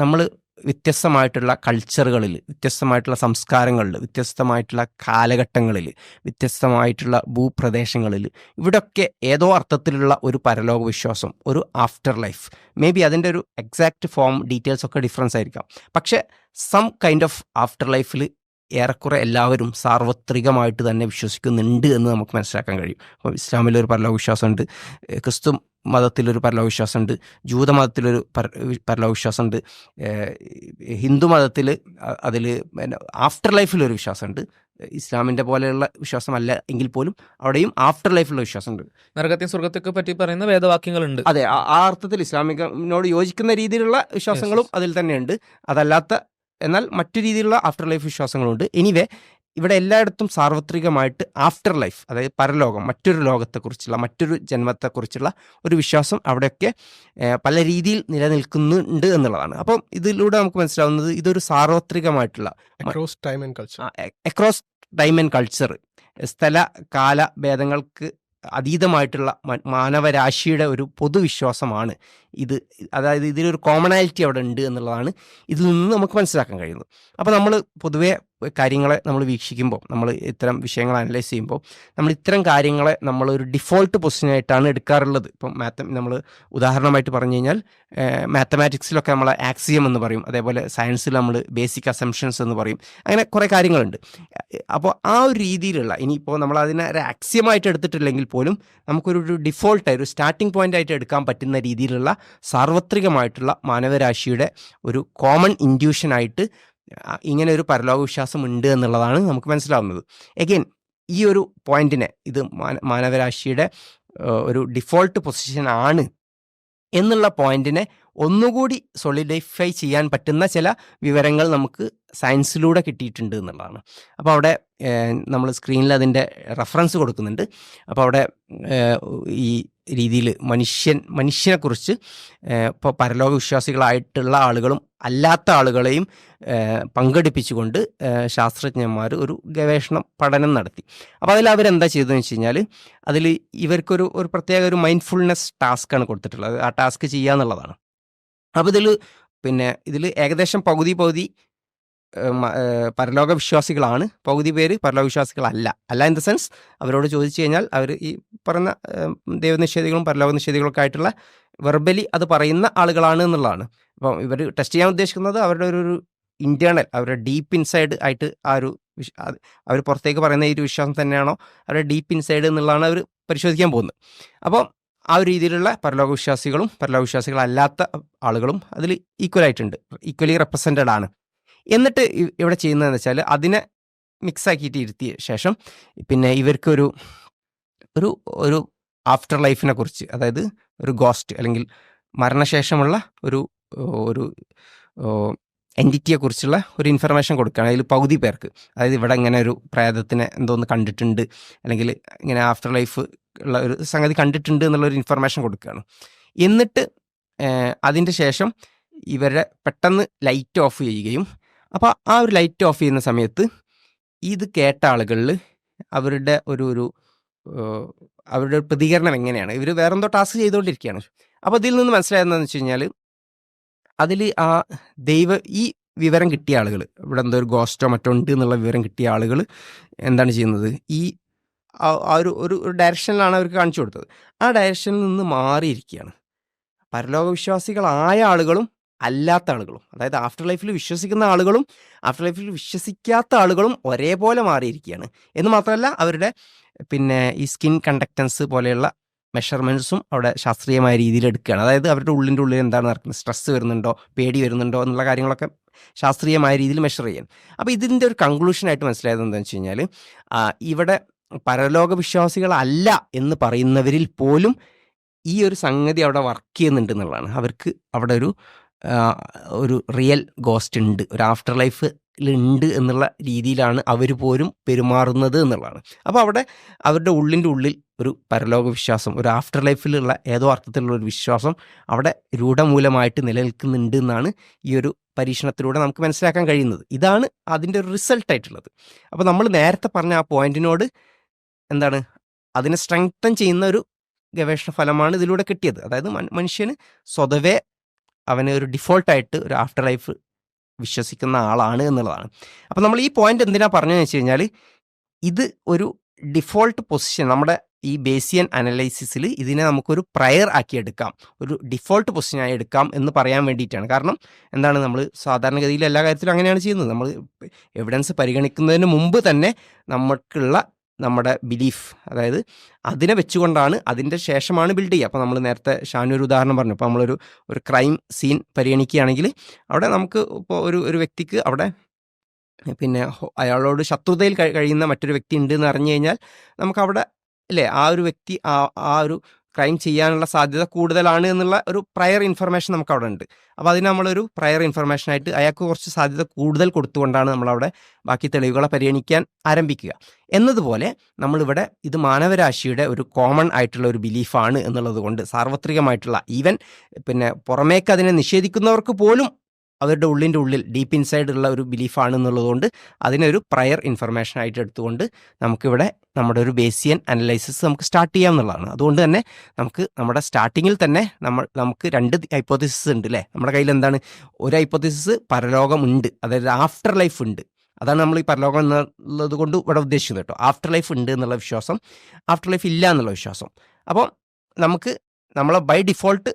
നമ്മൾ വ്യത്യസ്തമായിട്ടുള്ള കൾച്ചറുകളിൽ, വ്യത്യസ്തമായിട്ടുള്ള സംസ്കാരങ്ങളിൽ, വ്യത്യസ്തമായിട്ടുള്ള കാലഘട്ടങ്ങളിൽ, വ്യത്യസ്തമായിട്ടുള്ള ഭൂപ്രദേശങ്ങളിൽ ഇവിടെയൊക്കെ ഏതോ അർത്ഥത്തിലുള്ള ഒരു പരലോക വിശ്വാസം, ഒരു ആഫ്റ്റർ ലൈഫ്, മേ ബി അതിൻ്റെ ഒരു എക്സാക്റ്റ് ഫോം ഡീറ്റെയിൽസ് ഒക്കെ ഡിഫറൻസ് ആയിരിക്കാം, പക്ഷേ സം കൈൻഡ് ഓഫ് ആഫ്റ്റർ ലൈഫിൽ ഏറെക്കുറെ എല്ലാവരും സാർവത്രികമായിട്ട് തന്നെ വിശ്വസിക്കുന്നുണ്ട് എന്ന് നമുക്ക് മനസ്സിലാക്കാൻ കഴിയും. അപ്പോൾ ഇസ്ലാമിലൊരു പരലോക വിശ്വാസമുണ്ട്, ക്രിസ്തു മതത്തിലൊരു പരലോക വിശ്വാസമുണ്ട്, ജൂതമതത്തിലൊരു പരലോക വിശ്വാസമുണ്ട്, ഹിന്ദു മതത്തിൽ അതിൽ ആഫ്റ്റർ ലൈഫിലൊരു വിശ്വാസമുണ്ട്. ഇസ്ലാമിൻ്റെ പോലെയുള്ള വിശ്വാസമല്ല എങ്കിൽ പോലും അവിടെയും ആഫ്റ്റർ ലൈഫിലുള്ള വിശ്വാസമുണ്ട്. നരകത്തെയും സ്വർഗത്തെയൊക്കെ പറ്റി പറയുന്ന വേദവാക്യങ്ങളുണ്ട്. അതെ, ആ അർത്ഥത്തിൽ ഇസ്ലാമിനോട് യോജിക്കുന്ന രീതിയിലുള്ള വിശ്വാസങ്ങളും അതിൽ തന്നെയുണ്ട്. അതല്ലാത്ത എന്നാൽ മറ്റു രീതിയിലുള്ള ആഫ്റ്റർ ലൈഫ് വിശ്വാസങ്ങളുണ്ട്. എനിവേ ഇവിടെ എല്ലായിടത്തും സാർവത്രികമായിട്ട് ആഫ്റ്റർ ലൈഫ്, അതായത് പരലോകം, മറ്റൊരു ലോകത്തെക്കുറിച്ചുള്ള, മറ്റൊരു ജന്മത്തെക്കുറിച്ചുള്ള ഒരു വിശ്വാസം അവിടെയൊക്കെ പല രീതിയിൽ നിലനിൽക്കുന്നുണ്ട് എന്നുള്ളതാണ്. അപ്പം ഇതിലൂടെ നമുക്ക് മനസ്സിലാവുന്നത് ഇതൊരു സാർവത്രികമായിട്ടുള്ള അക്രോസ് ടൈം ആൻഡ് കൾച്ചർ, സ്ഥല കാല ഭേദങ്ങൾക്ക് അതീതമായിട്ടുള്ള മാനവരാശിയുടെ ഒരു പൊതുവിശ്വാസമാണ് ഇത്. അതായത് ഇതിലൊരു കോമണാലിറ്റി അവിടെ ഉണ്ട് എന്നുള്ളതാണ് ഇതിൽ നിന്ന് നമുക്ക് മനസ്സിലാക്കാൻ കഴിയുന്നത്. അപ്പോൾ നമ്മൾ പൊതുവേ കാര്യങ്ങളെ നമ്മൾ വീക്ഷിക്കുമ്പോൾ, നമ്മൾ ഇത്തരം വിഷയങ്ങൾ അനലൈസ് ചെയ്യുമ്പോൾ, നമ്മൾ ഇത്തരം കാര്യങ്ങളെ നമ്മളൊരു ഡിഫോൾട്ട് പൊസിഷനായിട്ടാണ് എടുക്കാറുള്ളത്. ഇപ്പം നമ്മൾ ഉദാഹരണമായിട്ട് പറഞ്ഞു കഴിഞ്ഞാൽ മാത്തമാറ്റിക്സിലൊക്കെ നമ്മൾ ആക്സിയം എന്ന് പറയും, അതേപോലെ സയൻസിൽ നമ്മൾ ബേസിക് അസംഷൻസ് എന്ന് പറയും, അങ്ങനെ കുറേ കാര്യങ്ങളുണ്ട്. അപ്പോൾ ആ ഒരു രീതിയിലുള്ള, ഇനിയിപ്പോൾ നമ്മൾ അതിനെ ഒരു ആക്സിയമായിട്ട് എടുത്തിട്ടില്ലെങ്കിൽ പോലും നമുക്കൊരു ഡിഫോൾട്ടായി, ഒരു സ്റ്റാർട്ടിംഗ് പോയിൻ്റ് ആയിട്ട് എടുക്കാൻ പറ്റുന്ന രീതിയിലുള്ള സാർവത്രികമായിട്ടുള്ള മാനവരാശിയുടെ ഒരു കോമൺ ഇൻഡ്യൂഷനായിട്ട് ഇങ്ങനെ ഒരു പരലോക വിശ്വാസം ഉണ്ട് എന്നുള്ളതാണ് നമുക്ക് മനസ്സിലാവുന്നത്. എഗെയിൻ ഈ ഒരു പോയിന്റിനെ, ഇത് മാനവരാശിയുടെ ഒരു ഡിഫോൾട്ട് പൊസിഷൻ ആണ് എന്നുള്ള പോയിന്റിനെ ഒന്നുകൂടി സോളിഡിഫൈ ചെയ്യാൻ പറ്റുന്ന ചില വിവരങ്ങൾ നമുക്ക് സയൻസിലൂടെ കിട്ടിയിട്ടുണ്ട് എന്നുള്ളതാണ്. അപ്പോൾ അവിടെ നമ്മൾ സ്ക്രീനിൽ അതിൻ്റെ റെഫറൻസ് കൊടുക്കുന്നുണ്ട്. അപ്പോൾ അവിടെ ഈ രീതിയിൽ മനുഷ്യനെക്കുറിച്ച് ഇപ്പോൾ പരലോക വിശ്വാസികളായിട്ടുള്ള ആളുകളും അല്ലാത്ത ആളുകളെയും പങ്കെടുപ്പിച്ചുകൊണ്ട് ശാസ്ത്രജ്ഞന്മാർ ഒരു പഠനം നടത്തി. അപ്പോൾ അതിൽ അവരെന്താ ചെയ്തതെന്ന് വെച്ച് കഴിഞ്ഞാൽ, അതിൽ ഇവർക്കൊരു പ്രത്യേക ഒരു മൈൻഡ്ഫുൾനെസ് ടാസ്ക്കാണ് കൊടുത്തിട്ടുള്ളത്. ആ ടാസ്ക് ചെയ്യുക എന്നുള്ളതാണ്. അപ്പോൾ ഇതിൽ ഏകദേശം പകുതി പരലോക വിശ്വാസികളാണ്, പകുതി പേര് പരലോക വിശ്വാസികളല്ല ഇൻ ദ സെൻസ് അവരോട് ചോദിച്ചു കഴിഞ്ഞാൽ അവർ ഈ പറയുന്ന ദൈവനിഷേധികളും പരലോക നിഷേധികളൊക്കെ ആയിട്ടുള്ള വെർബലി അത് പറയുന്ന ആളുകളാണ് എന്നുള്ളതാണ്. അപ്പം ഇവർ ടെസ്റ്റ് ചെയ്യാൻ ഉദ്ദേശിക്കുന്നത് അവരുടെ ഒരു ഇൻറ്റേർണൽ, അവരുടെ ഡീപ്പ് ഇൻസൈഡ് ആയിട്ട് ആ ഒരു അവർ പുറത്തേക്ക് പറയുന്ന ഈ ഒരു വിശ്വാസം തന്നെയാണോ അവരുടെ ഡീപ്പ് ഇൻസൈഡ് എന്നുള്ളതാണ് അവർ പരിശോധിക്കാൻ പോകുന്നത്. അപ്പം ആ ഒരു രീതിയിലുള്ള പരലോക വിശ്വാസികളും പരലോക വിശ്വാസികളല്ലാത്ത ആളുകളും അതിൽ ഈക്വലി റെപ്രസെൻറ്റഡ് ആണ്. എന്നിട്ട് ഇവിടെ ചെയ്യുന്നതെന്ന് വെച്ചാൽ അതിനെ മിക്സാക്കിയിട്ട് ഇരുത്തിയ ശേഷം പിന്നെ ഇവർക്കൊരു ഒരു ആഫ്റ്റർ ലൈഫിനെ കുറിച്ച്, അതായത് ഒരു ഗോസ്റ്റ് അല്ലെങ്കിൽ മരണശേഷമുള്ള ഒരു എൻറ്റിറ്റിയെക്കുറിച്ചുള്ള ഒരു ഇൻഫർമേഷൻ കൊടുക്കുകയാണ്. അതിൽ പകുതി പേർക്ക്, അതായത് ഇവിടെ ഇങ്ങനെ ഒരു പ്രേതത്തിനെ എന്തോന്ന് കണ്ടിട്ടുണ്ട്, അല്ലെങ്കിൽ ഇങ്ങനെ ആഫ്റ്റർ ലൈഫ് ഉള്ള ഒരു സംഗതി കണ്ടിട്ടുണ്ട് എന്നുള്ളൊരു ഇൻഫർമേഷൻ കൊടുക്കുകയാണ്. എന്നിട്ട് അതിൻ്റെ ശേഷം ഇവരെ പെട്ടെന്ന് ലൈറ്റ് ഓഫ് ചെയ്യുകയും, അപ്പോൾ ആ ഒരു ലൈറ്റ് ഓഫ് ചെയ്യുന്ന സമയത്ത് ഇത് കേട്ട ആളുകളിൽ അവരുടെ അവരുടെ പ്രതികരണം എങ്ങനെയാണ്, ഇവർ വേറെന്തോ ടാസ്ക് ചെയ്തുകൊണ്ടിരിക്കുകയാണ്. അപ്പോൾ ഇതിൽ നിന്ന് മനസ്സിലായതെന്ന് വെച്ച് കഴിഞ്ഞാൽ അതിൽ ഈ വിവരം കിട്ടിയ ആളുകൾ, ഇവിടെ എന്തോ ഒരു ഗോസ്റ്റോ മറ്റോ ഉണ്ട് എന്നുള്ള വിവരം കിട്ടിയ ആളുകൾ എന്താണ് ചെയ്യുന്നത്, ഒരു ഡയറക്ഷനിലാണ് അവർക്ക് കാണിച്ചു കൊടുത്തത്. ആ ഡയറക്ഷനിൽ നിന്ന് മാറിയിരിക്കുകയാണ്. പരലോക വിശ്വാസികളായ ആളുകളും അല്ലാത്ത ആളുകളും, അതായത് ആഫ്റ്റർ ലൈഫിൽ വിശ്വസിക്കുന്ന ആളുകളും ആഫ്റ്റർ ലൈഫിൽ വിശ്വസിക്കാത്ത ആളുകളും ഒരേപോലെ മാറിയിരിക്കുകയാണ്. എന്ന് മാത്രമല്ല അവരുടെ ഈ സ്കിൻ കണ്ടക്റ്റൻസ് പോലെയുള്ള മെഷർമെൻറ്റ്സും അവിടെ ശാസ്ത്രീയമായ രീതിയിൽ എടുക്കുകയാണ്. അതായത് അവരുടെ ഉള്ളിൻ്റെ ഉള്ളിൽ എന്താണ് നടക്കുന്നത്, സ്ട്രെസ്സ് വരുന്നുണ്ടോ, പേടി വരുന്നുണ്ടോ എന്നുള്ള കാര്യങ്ങളൊക്കെ ശാസ്ത്രീയമായ രീതിയിൽ മെഷർ ചെയ്യാൻ. അപ്പോൾ ഇതിൻ്റെ ഒരു കൺക്ലൂഷനായിട്ട് മനസ്സിലായത് എന്താണെന്ന് വെച്ച് കഴിഞ്ഞാൽ, ഇവിടെ പരലോക വിശ്വാസികളല്ല എന്ന് പറയുന്നവരിൽ പോലും ഈ ഒരു സംഗതി അവിടെ വർക്ക് ചെയ്യുന്നുണ്ട് എന്നുള്ളതാണ്. അവർക്ക് അവിടെ ഒരു റിയൽ ഗോസ്റ്റ് ഉണ്ട്, ഒരു ആഫ്റ്റർ ലൈഫിലുണ്ട് എന്നുള്ള രീതിയിലാണ് അവർ പോലും പെരുമാറുന്നത് എന്നുള്ളതാണ്. അപ്പോൾ അവിടെ അവരുടെ ഉള്ളിൻ്റെ ഉള്ളിൽ ഒരു പരലോക വിശ്വാസം, ഒരു ആഫ്റ്റർ ലൈഫിലുള്ള ഏതോ അർത്ഥത്തിലുള്ള ഒരു വിശ്വാസം അവിടെ രൂഢമൂലമായിട്ട് നിലനിൽക്കുന്നുണ്ട് എന്നാണ് ഈ ഒരു പരീക്ഷണത്തിലൂടെ നമുക്ക് മനസ്സിലാക്കാൻ കഴിയുന്നത്. ഇതാണ് അതിൻ്റെ ഒരു റിസൾട്ടായിട്ടുള്ളത്. അപ്പോൾ നമ്മൾ നേരത്തെ പറഞ്ഞ ആ പോയിന്റിനോട് എന്താണ്, അതിനെ സ്ട്രെങ്തൻ ചെയ്യുന്ന ഒരു ഗവേഷണ ഫലമാണ് ഇതിലൂടെ കിട്ടിയത്. അതായത് മനുഷ്യന് സ്വതവേ അവന് ഒരു ഡിഫോൾട്ടായിട്ട് ഒരു ആഫ്റ്റർ ലൈഫ് വിശ്വസിക്കുന്ന ആളാണ് എന്നുള്ളതാണ്. അപ്പോൾ നമ്മൾ ഈ പോയിന്റ് എന്തിനാ പറഞ്ഞതെന്ന് വെച്ച് കഴിഞ്ഞാൽ, ഇത് ഒരു ഡിഫോൾട്ട് പൊസിഷൻ, നമ്മുടെ ഈ ബേസിയൻ അനലൈസിസിൽ ഇതിനെ നമുക്കൊരു പ്രയർ ആക്കി എടുക്കാം, ഒരു ഡിഫോൾട്ട് പൊസിഷനായി എടുക്കാം എന്ന് പറയാൻ വേണ്ടിയിട്ടാണ്. കാരണം എന്താണ്, നമ്മൾ സാധാരണഗതിയിൽ എല്ലാ കാര്യത്തിലും അങ്ങനെയാണ് ചെയ്യുന്നത്. നമ്മൾ എവിഡൻസ് പരിഗണിക്കുന്നതിന് മുമ്പ് തന്നെ നമ്മുടെ ബിലീഫ്, അതായത് അതിനെ വെച്ചുകൊണ്ടാണ്, അതിൻ്റെ ശേഷമാണ് ബിൽഡ് ചെയ്യുക. അപ്പോൾ നമ്മൾ നേരത്തെ ഷാനു ഒരു ഉദാഹരണം പറഞ്ഞു. ഇപ്പോൾ നമ്മളൊരു ക്രൈം സീൻ പരിഗണിക്കുകയാണെങ്കിൽ അവിടെ നമുക്ക് ഇപ്പോൾ ഒരു വ്യക്തിക്ക് അവിടെ അയാളോട് ശത്രുതയിൽ കഴിയുന്ന മറ്റൊരു വ്യക്തി ഉണ്ട് എന്ന് അറിഞ്ഞു കഴിഞ്ഞാൽ നമുക്കവിടെ അല്ലേ ആ ഒരു വ്യക്തി ആ ഒരു ക്രൈം ചെയ്യാനുള്ള സാധ്യത കൂടുതലാണ് എന്നുള്ള ഒരു പ്രയർ ഇൻഫർമേഷൻ നമുക്ക് അവിടെ ഉണ്ട്. അപ്പോൾ അതിന് നമ്മളൊരു പ്രയർ ഇൻഫർമേഷനായിട്ട് അയാൾക്ക് കുറച്ച് സാധ്യത കൂടുതൽ കൊടുത്തുകൊണ്ടാണ് നമ്മളവിടെ ബാക്കി തെളിവുകളെ പരിഗണിക്കാൻ ആരംഭിക്കുക. എന്നതുപോലെ നമ്മളിവിടെ ഇത് മാനവരാശിയുടെ ഒരു കോമൺ ആയിട്ടുള്ള ഒരു ബിലീഫാണ് എന്നുള്ളത് കൊണ്ട്, സാർവത്രികമായിട്ടുള്ള, ഈവൻ പുറമേക്ക് അതിനെ നിഷേധിക്കുന്നവർക്ക് പോലും അവരുടെ ഉള്ളിൻ്റെ ഉള്ളിൽ ഡീപ്പ് ഇൻസൈഡ് ഉള്ള ഒരു ബിലീഫാണ് എന്നുള്ളതുകൊണ്ട് അതിനൊരു പ്രയർ ഇൻഫർമേഷൻ ആയിട്ട് എടുത്തുകൊണ്ട് നമുക്കിവിടെ നമ്മുടെ ഒരു ബേസിയൻ അനലൈസിസ് നമുക്ക് സ്റ്റാർട്ട് ചെയ്യാം എന്നുള്ളതാണ്. അതുകൊണ്ട് തന്നെ നമ്മുടെ സ്റ്റാർട്ടിങ്ങിൽ തന്നെ നമുക്ക് 2 ഹൈപ്പോത്തിസിസ് ഉണ്ട് അല്ലേ. നമ്മുടെ കയ്യിൽ എന്താണ്, ഒരു ഹൈപ്പോത്തിസിസ് പരലോകമുണ്ട്, അതായത് ആഫ്റ്റർ ലൈഫ് ഉണ്ട്. അതാണ് നമ്മൾ ഈ പരലോകം എന്നുള്ളത് കൊണ്ട് ഇവിടെ ഉദ്ദേശിക്കുന്നത് കേട്ടോ. ആഫ്റ്റർ ലൈഫ് ഉണ്ട് എന്നുള്ള വിശ്വാസം, ആഫ്റ്റർ ലൈഫ് ഇല്ല എന്നുള്ള വിശ്വാസം. അപ്പോൾ നമ്മളെ ബൈ ഡിഫോൾട്ട്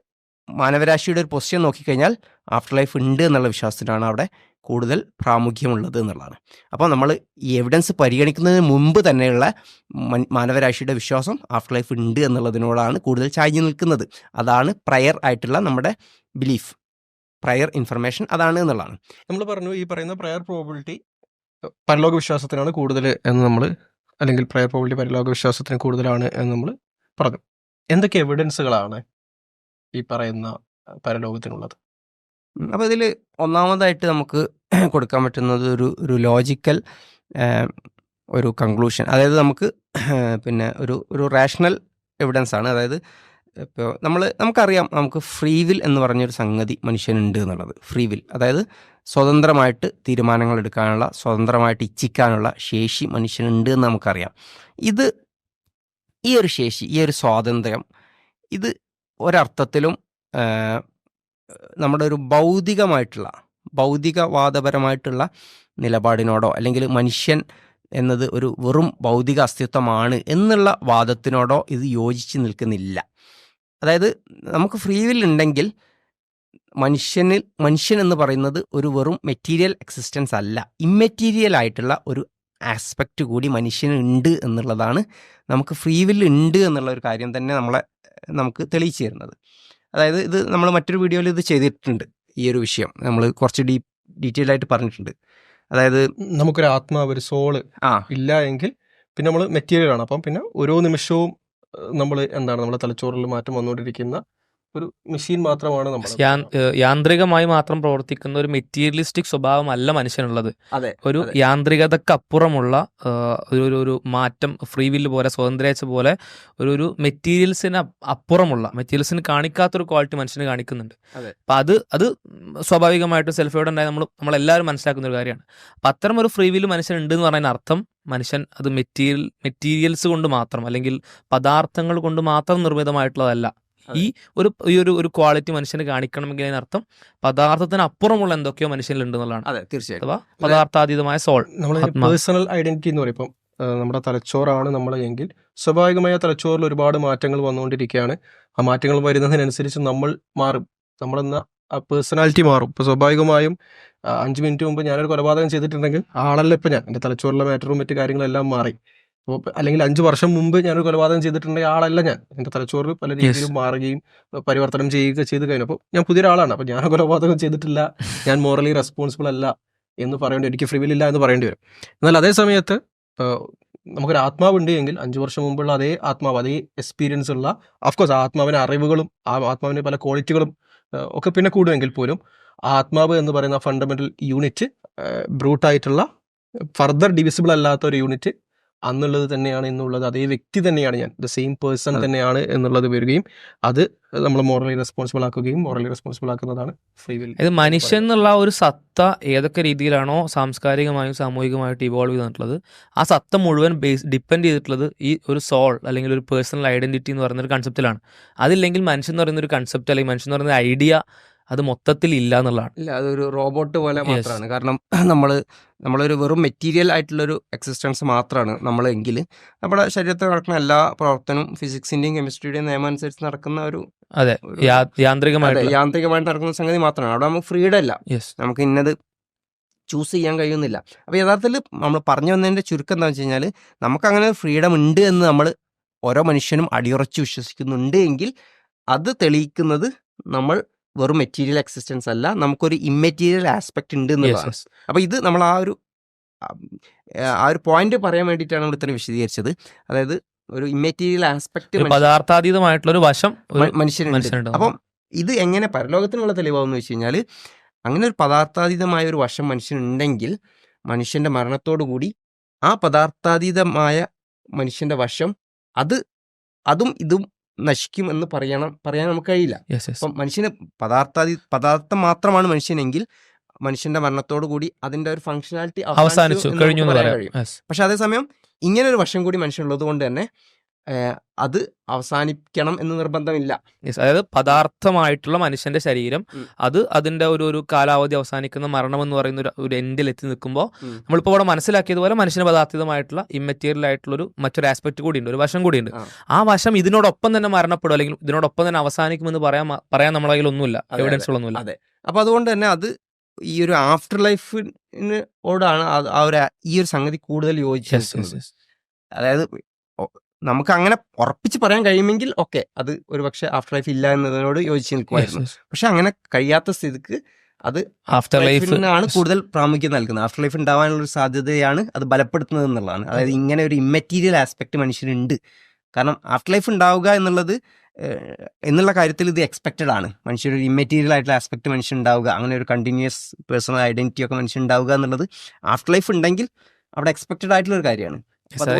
മാനവരാശിയുടെ ഒരു പൊസിഷൻ നോക്കിക്കഴിഞ്ഞാൽ ആഫ്റ്റർ ലൈഫ് ഉണ്ട് എന്നുള്ള വിശ്വാസത്തിനാണ് അവിടെ കൂടുതൽ പ്രാമുഖ്യമുള്ളത് എന്നുള്ളതാണ്. അപ്പോൾ നമ്മൾ ഈ എവിഡൻസ് പരിഗണിക്കുന്നതിന് മുമ്പ് തന്നെയുള്ള മാനവരാശിയുടെ വിശ്വാസം ആഫ്റ്റർ ലൈഫ് ഉണ്ട് എന്നുള്ളതിനോടാണ് കൂടുതൽ ചായ്ഞ്ഞു നിൽക്കുന്നത്. അതാണ് പ്രയർ ആയിട്ടുള്ള നമ്മുടെ ബിലീഫ്, പ്രയർ ഇൻഫർമേഷൻ അതാണ് എന്നുള്ളതാണ്. നമ്മൾ പറഞ്ഞു ഈ പറയുന്ന പ്രയർ പ്രോബിലിറ്റി പരലോക വിശ്വാസത്തിനാണ് കൂടുതൽ എന്ന് നമ്മൾ, അല്ലെങ്കിൽ പ്രയർ പ്രോബിലിറ്റി പരലോക വിശ്വാസത്തിന് കൂടുതലാണ് എന്ന് നമ്മൾ പറഞ്ഞു. എന്തൊക്കെ എവിഡൻസുകളാണ് ഈ പറയുന്ന പരലോകത്തിനുള്ളത്? അപ്പോൾ ഇതിൽ ഒന്നാമതായിട്ട് നമുക്ക് കൊടുക്കാൻ പറ്റുന്നത് ഒരു ലോജിക്കൽ ഒരു കൺക്ലൂഷൻ, അതായത് നമുക്ക് ഒരു റാഷണൽ എവിഡൻസ് ആണ്. അതായത് ഇപ്പോൾ നമുക്കറിയാം, നമുക്ക് ഫ്രീ വിൽ എന്ന് പറഞ്ഞൊരു സംഗതി മനുഷ്യനുണ്ട് എന്നുള്ളത്. ഫ്രീ വിൽ, അതായത് സ്വതന്ത്രമായിട്ട് തീരുമാനങ്ങൾ എടുക്കാനുള്ള, സ്വതന്ത്രമായിട്ട് ഇച്ഛിക്കാനുള്ള ശേഷി മനുഷ്യനുണ്ട് എന്ന് നമുക്കറിയാം. ഈ ഒരു ശേഷി, ഈ ഒരു സ്വാതന്ത്ര്യം, ഇത് ഒരർത്ഥത്തിലും നമ്മുടെ ഒരു ഭൗതികവാദപരമായിട്ടുള്ള നിലപാടിനോടോ അല്ലെങ്കിൽ മനുഷ്യൻ എന്നത് ഒരു വെറും ഭൗതിക അസ്തിത്വമാണ് എന്നുള്ള വാദത്തിനോടോ ഇത് യോജിച്ച് നിൽക്കുന്നില്ല. അതായത് നമുക്ക് ഫ്രീ വിൽ ഉണ്ടെങ്കിൽ മനുഷ്യൻ എന്ന് പറയുന്നത് ഒരു വെറും മെറ്റീരിയൽ എക്സിസ്റ്റൻസ് അല്ല, ഇമ്മെറ്റീരിയൽ ആയിട്ടുള്ള ഒരു ആസ്പെക്റ്റ് കൂടി മനുഷ്യന് ഉണ്ട് എന്നുള്ളതാണ്. നമുക്ക് ഫ്രീ വിൽ ഉണ്ട് എന്നുള്ള ഒരു കാര്യം തന്നെ നമുക്ക് തെളിയിച്ചു തരുന്നത്. അതായത് ഇത് നമ്മൾ മറ്റൊരു വീഡിയോയിൽ ഇത് ചെയ്തിട്ടുണ്ട്. ഈ ഒരു വിഷയം നമ്മൾ കുറച്ച് ഡീറ്റെയിൽ ആയിട്ട് പറഞ്ഞിട്ടുണ്ട്. അതായത് നമുക്കൊരു ആത്മാവ്, ഒരു സോള് ഇല്ല എങ്കിൽ പിന്നെ നമ്മൾ മെറ്റീരിയൽ ആണ്. അപ്പം പിന്നെ ഓരോ നിമിഷവും നമ്മൾ നമ്മുടെ തലച്ചോറിൽ മാറ്റം വന്നുകൊണ്ടിരിക്കുന്ന ഒരു മെഷീൻ മാത്രമാണ് നമ്മൾ. യാന്ത്രികമായി മാത്രം പ്രവർത്തിക്കുന്ന ഒരു മെറ്റീരിയലിസ്റ്റിക് സ്വഭാവമല്ല മനുഷ്യനുള്ളത്. അതെ, ഒരു അതെ. യാന്ത്രികതക്കപ്പുറമുള്ള ഒരു മാറ്റം, ഫ്രീ വില്ല് പോലെ, സ്വതന്ത്രേച്ഛ പോലെ ഒരു മെറ്റീരിയൽസിന് അപ്പുറമുള്ള, മെറ്റീരിയൽസിന് കാണിക്കാത്തൊരു ക്വാളിറ്റി മനുഷ്യന് കാണിക്കുന്നുണ്ട്. അതെ. അപ്പം അത് സ്വാഭാവികമായിട്ടും സെൽഫ് എവിഡൻ്റ് ആയി നമ്മളെല്ലാവരും മനസ്സിലാക്കുന്ന ഒരു കാര്യമാണ്. അപ്പം അത്തരം ഒരു ഫ്രീ വില്ല് മനുഷ്യനുണ്ട് എന്ന് പറയുന്ന അർത്ഥം മനുഷ്യൻ അത് മെറ്റീരിയൽസ് കൊണ്ട് മാത്രം, അല്ലെങ്കിൽ പദാർത്ഥങ്ങൾ കൊണ്ട് മാത്രം നിർമ്മിതമായിട്ടുള്ളതല്ല. ഈ ഒരു ക്വാളിറ്റി മനുഷ്യന് കാണിക്കണമെങ്കിൽ അതിനർത്ഥം പദാർത്ഥത്തിന് അപ്പുറമുള്ള എന്തൊക്കെയോ മനുഷ്യനിലുണ്ട് എന്നുള്ളതാണ്. അതെ, തീർച്ചയായിട്ടും. അഥവാ പദാർത്ഥാതീതമായ സോൾ. നമ്മൾ പേഴ്സണൽ ഐഡന്റിറ്റി എന്ന് പറയുമ്പോൾ നമ്മുടെ തലച്ചോറാണ് നമ്മൾ എങ്കിൽ സ്വാഭാവികമായ തലച്ചോറിൽ ഒരുപാട് മാറ്റങ്ങൾ വന്നുകൊണ്ടിരിക്കുകയാണ്. ആ മാറ്റങ്ങൾ വരുന്നതിനനുസരിച്ച് നമ്മൾ മാറും, നമ്മളെന്ന ആ പേഴ്സണാലിറ്റി മാറും. ഇപ്പോൾ സ്വാഭാവികമായും 5 മിനിറ്റ് മുമ്പ് ഞാനൊരു കൊലപാതകം ചെയ്തിട്ടുണ്ടെങ്കിൽ ആളല്ല ഇപ്പം ഞാൻ, എൻ്റെ തലച്ചോറിലെ മാറ്ററും മറ്റു കാര്യങ്ങളെല്ലാം മാറി. അപ്പോൾ അല്ലെങ്കിൽ 5 വർഷം മുമ്പ് ഞാനൊരു കൊലപാതകം ചെയ്തിട്ടുണ്ടെങ്കിൽ ആളല്ല ഞാൻ, എൻ്റെ തലച്ചോറ് പല രീതിയിലും മാറുകയും പരിവർത്തനം ചെയ്യുക ചെയ്ത് കഴിഞ്ഞു. അപ്പോൾ ഞാൻ പുതിയൊരാളാണ്. അപ്പോൾ ഞാൻ കൊലപാതകം ചെയ്തിട്ടില്ല, ഞാൻ മോറലി റെസ്പോൺസിബിൾ അല്ല എന്ന് പറയേണ്ടി, എനിക്ക് ഫ്രീ വിൽ ഇല്ല എന്ന് പറയേണ്ടി വരും. എന്നാൽ അതേ സമയത്ത് നമുക്കൊരു ആത്മാവുണ്ട് എങ്കിൽ 5 വർഷം മുമ്പുള്ള അതേ ആത്മാവ്, അതേ എക്സ്പീരിയൻസ് ഉള്ള, ഓഫ്കോഴ്സ് ആ ആത്മാവിന് അറിവുകളും ആ ആത്മാവിന് പല ക്വാളിറ്റികളും ഒക്കെ പിന്നെ കൂടുമെങ്കിൽ പോലും ആ ആത്മാവ് എന്ന് പറയുന്ന ഫണ്ടമെന്റൽ യൂണിറ്റ് ബ്രൂട്ടായിട്ടുള്ള, ഫർദർ ഡിവിസിബിൾ അല്ലാത്ത ഒരു യൂണിറ്റ് അന്നുള്ളത് തന്നെയാണ് എന്നുള്ളത്, അതേ വ്യക്തി തന്നെയാണ് ഞാൻ, ദ സെയിം പേഴ്സൺ തന്നെയാണ് എന്നുള്ളത് വരികയും അത് നമ്മൾ മോറലി റെസ്പോൺസിബിൾ ആക്കുകയും, മോറലി റെസ്പോൺസിബിൾ ആക്കുന്നതാണ് ഫ്രീ വിൽ. ഇത് മനുഷ്യൻ എന്നുള്ള ഒരു സത്ത ഏതൊക്കെ രീതിയിലാണോ സാംസ്കാരികമായും സാമൂഹികമായിട്ട് ഇവോൾവ് ചെയ്തിട്ടുള്ളത്, ആ സത്ത മുഴുവൻ ഡിപ്പെൻഡ് ചെയ്തിട്ടുള്ളത് ഈ ഒരു സോൾ അല്ലെങ്കിൽ ഒരു പേഴ്സണൽ ഐഡന്റിറ്റി എന്ന് പറയുന്ന ഒരു കൺസെപ്റ്റിലാണ്. അതില്ലെങ്കിൽ മനുഷ്യൻ എന്ന് പറയുന്ന ഒരു കൺസെപ്റ്റ് അല്ലെങ്കിൽ മനുഷ്യൻ എന്ന് പറയുന്ന ഐഡിയ അത് മൊത്തത്തിൽ ഇല്ല എന്നുള്ളതാണ്. ഇല്ല, അതൊരു റോബോട്ട് പോലെ മാത്രമാണ്. കാരണം നമ്മളൊരു വെറും മെറ്റീരിയൽ ആയിട്ടുള്ളൊരു എക്സിസ്റ്റൻസ് മാത്രമാണ് നമ്മളെങ്കിൽ നമ്മുടെ ശരീരത്തിൽ നടക്കുന്ന എല്ലാ പ്രവർത്തനവും ഫിസിക്സിന്റെയും കെമിസ്ട്രിയുടെയും നിയമം അനുസരിച്ച് നടക്കുന്ന ഒരു യാന്ത്രികമായിട്ട് നടക്കുന്ന സംഗതി മാത്രമാണ്. അവിടെ നമുക്ക് ഫ്രീഡം ഇല്ല, നമുക്ക് ഇന്നത് ചൂസ് ചെയ്യാൻ കഴിയുന്നില്ല. അപ്പോൾ യഥാർത്ഥത്തിൽ നമ്മൾ പറഞ്ഞു വന്നതിൻ്റെ ചുരുക്കം എന്താണെന്ന് വെച്ച് കഴിഞ്ഞാൽ, നമുക്കങ്ങനെ ഒരു ഫ്രീഡം ഉണ്ട് എന്ന് നമ്മൾ ഓരോ മനുഷ്യനും അടിയുറച്ച് വിശ്വസിക്കുന്നുണ്ട് എങ്കിൽ അത് തെളിയിക്കുന്നത് നമ്മൾ വെറും മെറ്റീരിയൽ എക്സിസ്റ്റൻസ് അല്ല, നമുക്കൊരു ഇമ്മെറ്റീരിയൽ ആസ്പെക്ട് ഉണ്ട് എന്നുള്ളതാണ്. അപ്പോൾ ഇത് നമ്മൾ ആ ഒരു പോയിന്റ് പറയാൻ വേണ്ടിയിട്ടാണ് നമ്മൾ ഇത്രയും വിശദീകരിച്ചത്. അതായത് ഒരു ഇമ്മെറ്റീരിയൽ ആസ്പെക്ട്, പദാർത്ഥാതീതമായിട്ടുള്ള ഒരു വശം മനുഷ്യനുണ്ട്. അപ്പം ഇത് എങ്ങനെ പരലോകത്തിനുള്ള തെളിവാന്ന് വെച്ച് കഴിഞ്ഞാൽ, അങ്ങനെ ഒരു പദാർത്ഥാതീതമായ ഒരു വശം മനുഷ്യനുണ്ടെങ്കിൽ മനുഷ്യന്റെ മരണത്തോടു കൂടി ആ പദാർത്ഥാതീതമായ മനുഷ്യന്റെ വശം അതും ഇതും നശിക്കും എന്ന് പറയാൻ നമുക്ക് കഴിയില്ല. അപ്പം മനുഷ്യന് പദാർത്ഥം മാത്രമാണ് മനുഷ്യനെങ്കിൽ മനുഷ്യന്റെ മരണത്തോടു കൂടി അതിന്റെ ഒരു ഫങ്ഷനാലിറ്റി അവസാനിച്ചു കഴിഞ്ഞു എന്ന് പറയാം. പക്ഷെ അതേസമയം ഇങ്ങനെ ഒരു വശം കൂടി മനുഷ്യനുള്ളത് കൊണ്ട് തന്നെ അത് അവസാനിക്കണം എന്ന് നിർബന്ധമില്ല. അതായത് പദാർത്ഥമായിട്ടുള്ള മനുഷ്യന്റെ ശരീരം അത് അതിന്റെ ഒരു കാലാവധി അവസാനിക്കുന്ന മരണം എന്ന് പറയുന്ന ഒരു എൻഡിൽ എത്തി നിൽക്കുമ്പോൾ നമ്മളിപ്പോൾ ഇവിടെ മനസ്സിലാക്കിയതുപോലെ മനുഷ്യന് പദാർത്ഥിതമായിട്ടുള്ള ഇമ്മെറ്റീരിയൽ ആയിട്ടുള്ള മറ്റൊരു ആസ്പെക്ട് കൂടിയുണ്ട്, ഒരു വശം കൂടിയുണ്ട്. ആ വശം ഇതിനോടൊപ്പം തന്നെ മരണപ്പെടും അല്ലെങ്കിൽ ഇതിനോടൊപ്പം തന്നെ അവസാനിക്കുമെന്ന് പറയാൻ നമ്മളെ കയ്യിൽ ഒന്നുമില്ല, എവിഡൻസുകളൊന്നുമില്ല. അതെ. അപ്പൊ അതുകൊണ്ട് തന്നെ അത് ഈ ഒരു ആഫ്റ്റർ ലൈഫിനോടാണ് ഈ ഒരു സംഗതി കൂടുതൽ യോജിച്ചത്. അതായത് നമുക്ക് അങ്ങനെ ഉറപ്പിച്ച് പറയാൻ കഴിയുമെങ്കിൽ ഓക്കെ, അത് ഒരു പക്ഷെ ആഫ്റ്റർ ലൈഫ് ഇല്ല എന്നതിനോട് യോജിച്ച് നിൽക്കുമായിരുന്നു. പക്ഷെ അങ്ങനെ കഴിയാത്ത സ്ഥിതിക്ക് അത് ആഫ്റ്റർ ലൈഫിനാണ് കൂടുതൽ പ്രാമുഖ്യം നൽകുന്നത്. ആഫ്റ്റർ ലൈഫ് ഉണ്ടാവാനുള്ള ഒരു സാധ്യതയാണ് അത് ബലപ്പെടുത്തുന്നത് എന്നുള്ളതാണ്. അതായത് ഇങ്ങനെ ഒരു ഇമ്മെറ്റീരിയൽ ആസ്പെക്ട് മനുഷ്യനുണ്ട്. കാരണം ആഫ്റ്റർ ലൈഫ് ഉണ്ടാവുക എന്നുള്ള കാര്യത്തിൽ ഇത് എക്സ്പെക്റ്റഡ് ആണ്. മനുഷ്യരൊരു ഇമ്മെറ്റീരിയൽ ആയിട്ടുള്ള ആസ്പെക്ട് മനുഷ്യൻ ഉണ്ടാവുക, അങ്ങനെ ഒരു കണ്ടിന്യൂസ് പേഴ്സണൽ ഐഡന്റിറ്റി ഒക്കെ മനുഷ്യൻ ഉണ്ടാവുക എന്നുള്ളത് ആഫ്റ്റർ ലൈഫ് ഉണ്ടെങ്കിൽ അവിടെ എക്സ്പെക്റ്റഡ് ആയിട്ടുള്ള ഒരു കാര്യമാണ്.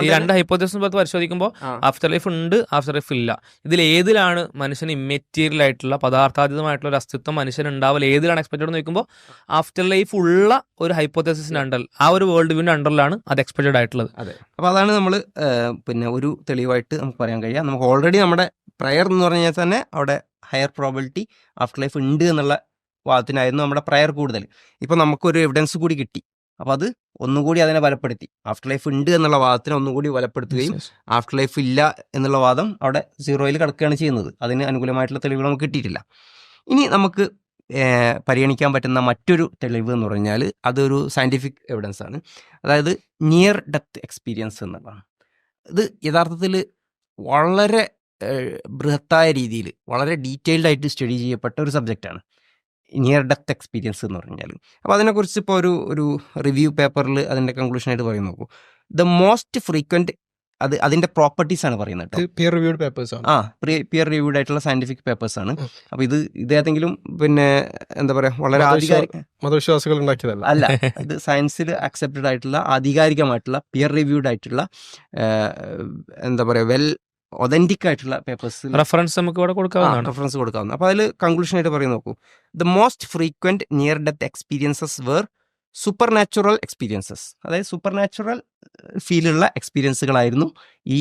ഈ രണ്ട് ഹൈപ്പോത്തസിസ് പരിശോധിക്കുമ്പോൾ ആഫ്റ്റർ ലൈഫ് ഉണ്ട്, ആഫ്റ്റർ ലൈഫ് ഇല്ല. ഇതിൽ ഏതിലാണ് മനുഷ്യന് ഇമ്മെറ്റീരിയൽ ആയിട്ടുള്ള പദാർത്ഥാതീതമായിട്ടുള്ള ഒരു അസ്തിത്വം മനുഷ്യൻ ഉണ്ടാവൽ ഏതിലാണ് എക്സ്പെക്റ്റഡ് എന്ന് നോക്കുമ്പോൾ ആഫ്റ്റർ ലൈഫ് ഉള്ള ഒരു ഹൈപ്പോത്തസിസിന്റെ അണ്ടർ, ആ ഒരു വേൾഡ് വ്യൂവിന്റെ അണ്ടറിലാണ് അത് എക്സ്പെക്റ്റഡ് ആയിട്ടുള്ളത്. അതെ. അപ്പോൾ അതാണ് നമ്മൾ പിന്നെ ഒരു തെളിവായിട്ട് നമുക്ക് പറയാൻ കഴിയുക. നമുക്ക് ഓൾറെഡി നമ്മുടെ പ്രയർ എന്ന് പറഞ്ഞാൽ തന്നെ അവിടെ ഹയർ പ്രോബിലിറ്റി ആഫ്റ്റർ ലൈഫ് ഉണ്ട് എന്നുള്ള വാദത്തിനായിരുന്നു നമ്മുടെ പ്രയർ കൂടുതൽ. ഇപ്പോൾ നമുക്കൊരു എവിഡൻസ് കൂടി കിട്ടി, അപ്പോൾ അത് ഒന്നുകൂടി അതിനെ ബലപ്പെടുത്തി. ആഫ്റ്റർ ലൈഫ് ഉണ്ട് എന്നുള്ള വാദത്തിനെ ഒന്നുകൂടി ബലപ്പെടുത്തുകയും ആഫ്റ്റർ ലൈഫ് ഇല്ല എന്നുള്ള വാദം അവിടെ 0-യിൽ കിടക്കുകയാണ് ചെയ്യുന്നത്. അതിന് അനുകൂലമായിട്ടുള്ള തെളിവുകൾ നമുക്ക് കിട്ടിയിട്ടില്ല. ഇനി നമുക്ക് പരിഗണിക്കാൻ പറ്റുന്ന മറ്റൊരു തെളിവ് എന്ന് പറഞ്ഞാൽ അതൊരു സയൻറ്റിഫിക് എവിഡൻസ് ആണ്. അതായത് നിയർ ഡെത്ത് എക്സ്പീരിയൻസ് എന്നുള്ളതാണ്. ഇത് യഥാർത്ഥത്തിൽ വളരെ ബൃഹത്തായ രീതിയിൽ വളരെ ഡീറ്റെയിൽഡ് ആയിട്ട് സ്റ്റഡി ചെയ്യപ്പെട്ട ഒരു സബ്ജക്റ്റാണ് നിയർ ഡെത്ത് എക്സ്പീരിയൻസ് എന്ന് പറഞ്ഞാൽ. അപ്പോൾ അതിനെക്കുറിച്ച് ഇപ്പോൾ ഒരു റിവ്യൂ പേപ്പറിൽ അതിൻ്റെ കൺക്ലൂഷനായിട്ട് പറയും. നോക്കൂ, ദ മോസ്റ്റ് ഫ്രീക്വൻറ്റ് അതിന്റെ പ്രോപ്പർട്ടീസ് ആണ് പറയുന്നത് കേട്ടോ. പിയർ റിവ്യൂഡ് പേപ്പേഴ്സ് ആണ്. പിയർ റിവ്യൂഡ് ആയിട്ടുള്ള സയന്റിഫിക് പേപ്പേഴ്സ് ആണ്. അപ്പൊ ഇത് ഏതെങ്കിലും പിന്നെ എന്താ പറയാ വളരെ മതവിശ്വാസികൾ ഉണ്ടാക്കിയതല്ല, അല്ല. ഇത് സയൻസിൽ അക്സെപ്റ്റഡ് ആയിട്ടുള്ള ആധികാരികമായിട്ടുള്ള പിയർ റിവ്യൂഡ് ആയിട്ടുള്ള എന്താ പറയാ വെൽ ഒതന്റിക് ആയിട്ടുള്ള പേപ്പേഴ്സ് റെഫറൻസ് നമുക്ക് ഇവിടെ കൊടുക്കാവുന്നതാണ്. റെഫറൻസ് കൊടുക്കാവുന്ന. അപ്പോൾ അതിൽ കൺക്ലൂഷൻ ആയിട്ട് പറയും നോക്കൂ. The most frequent near death experiences were supernatural experiences. അതായത് സൂപ്പർ നാച്ചുറൽ ഫീലുള്ള എക്സ്പീരിയൻസുകളായിരുന്നു ഈ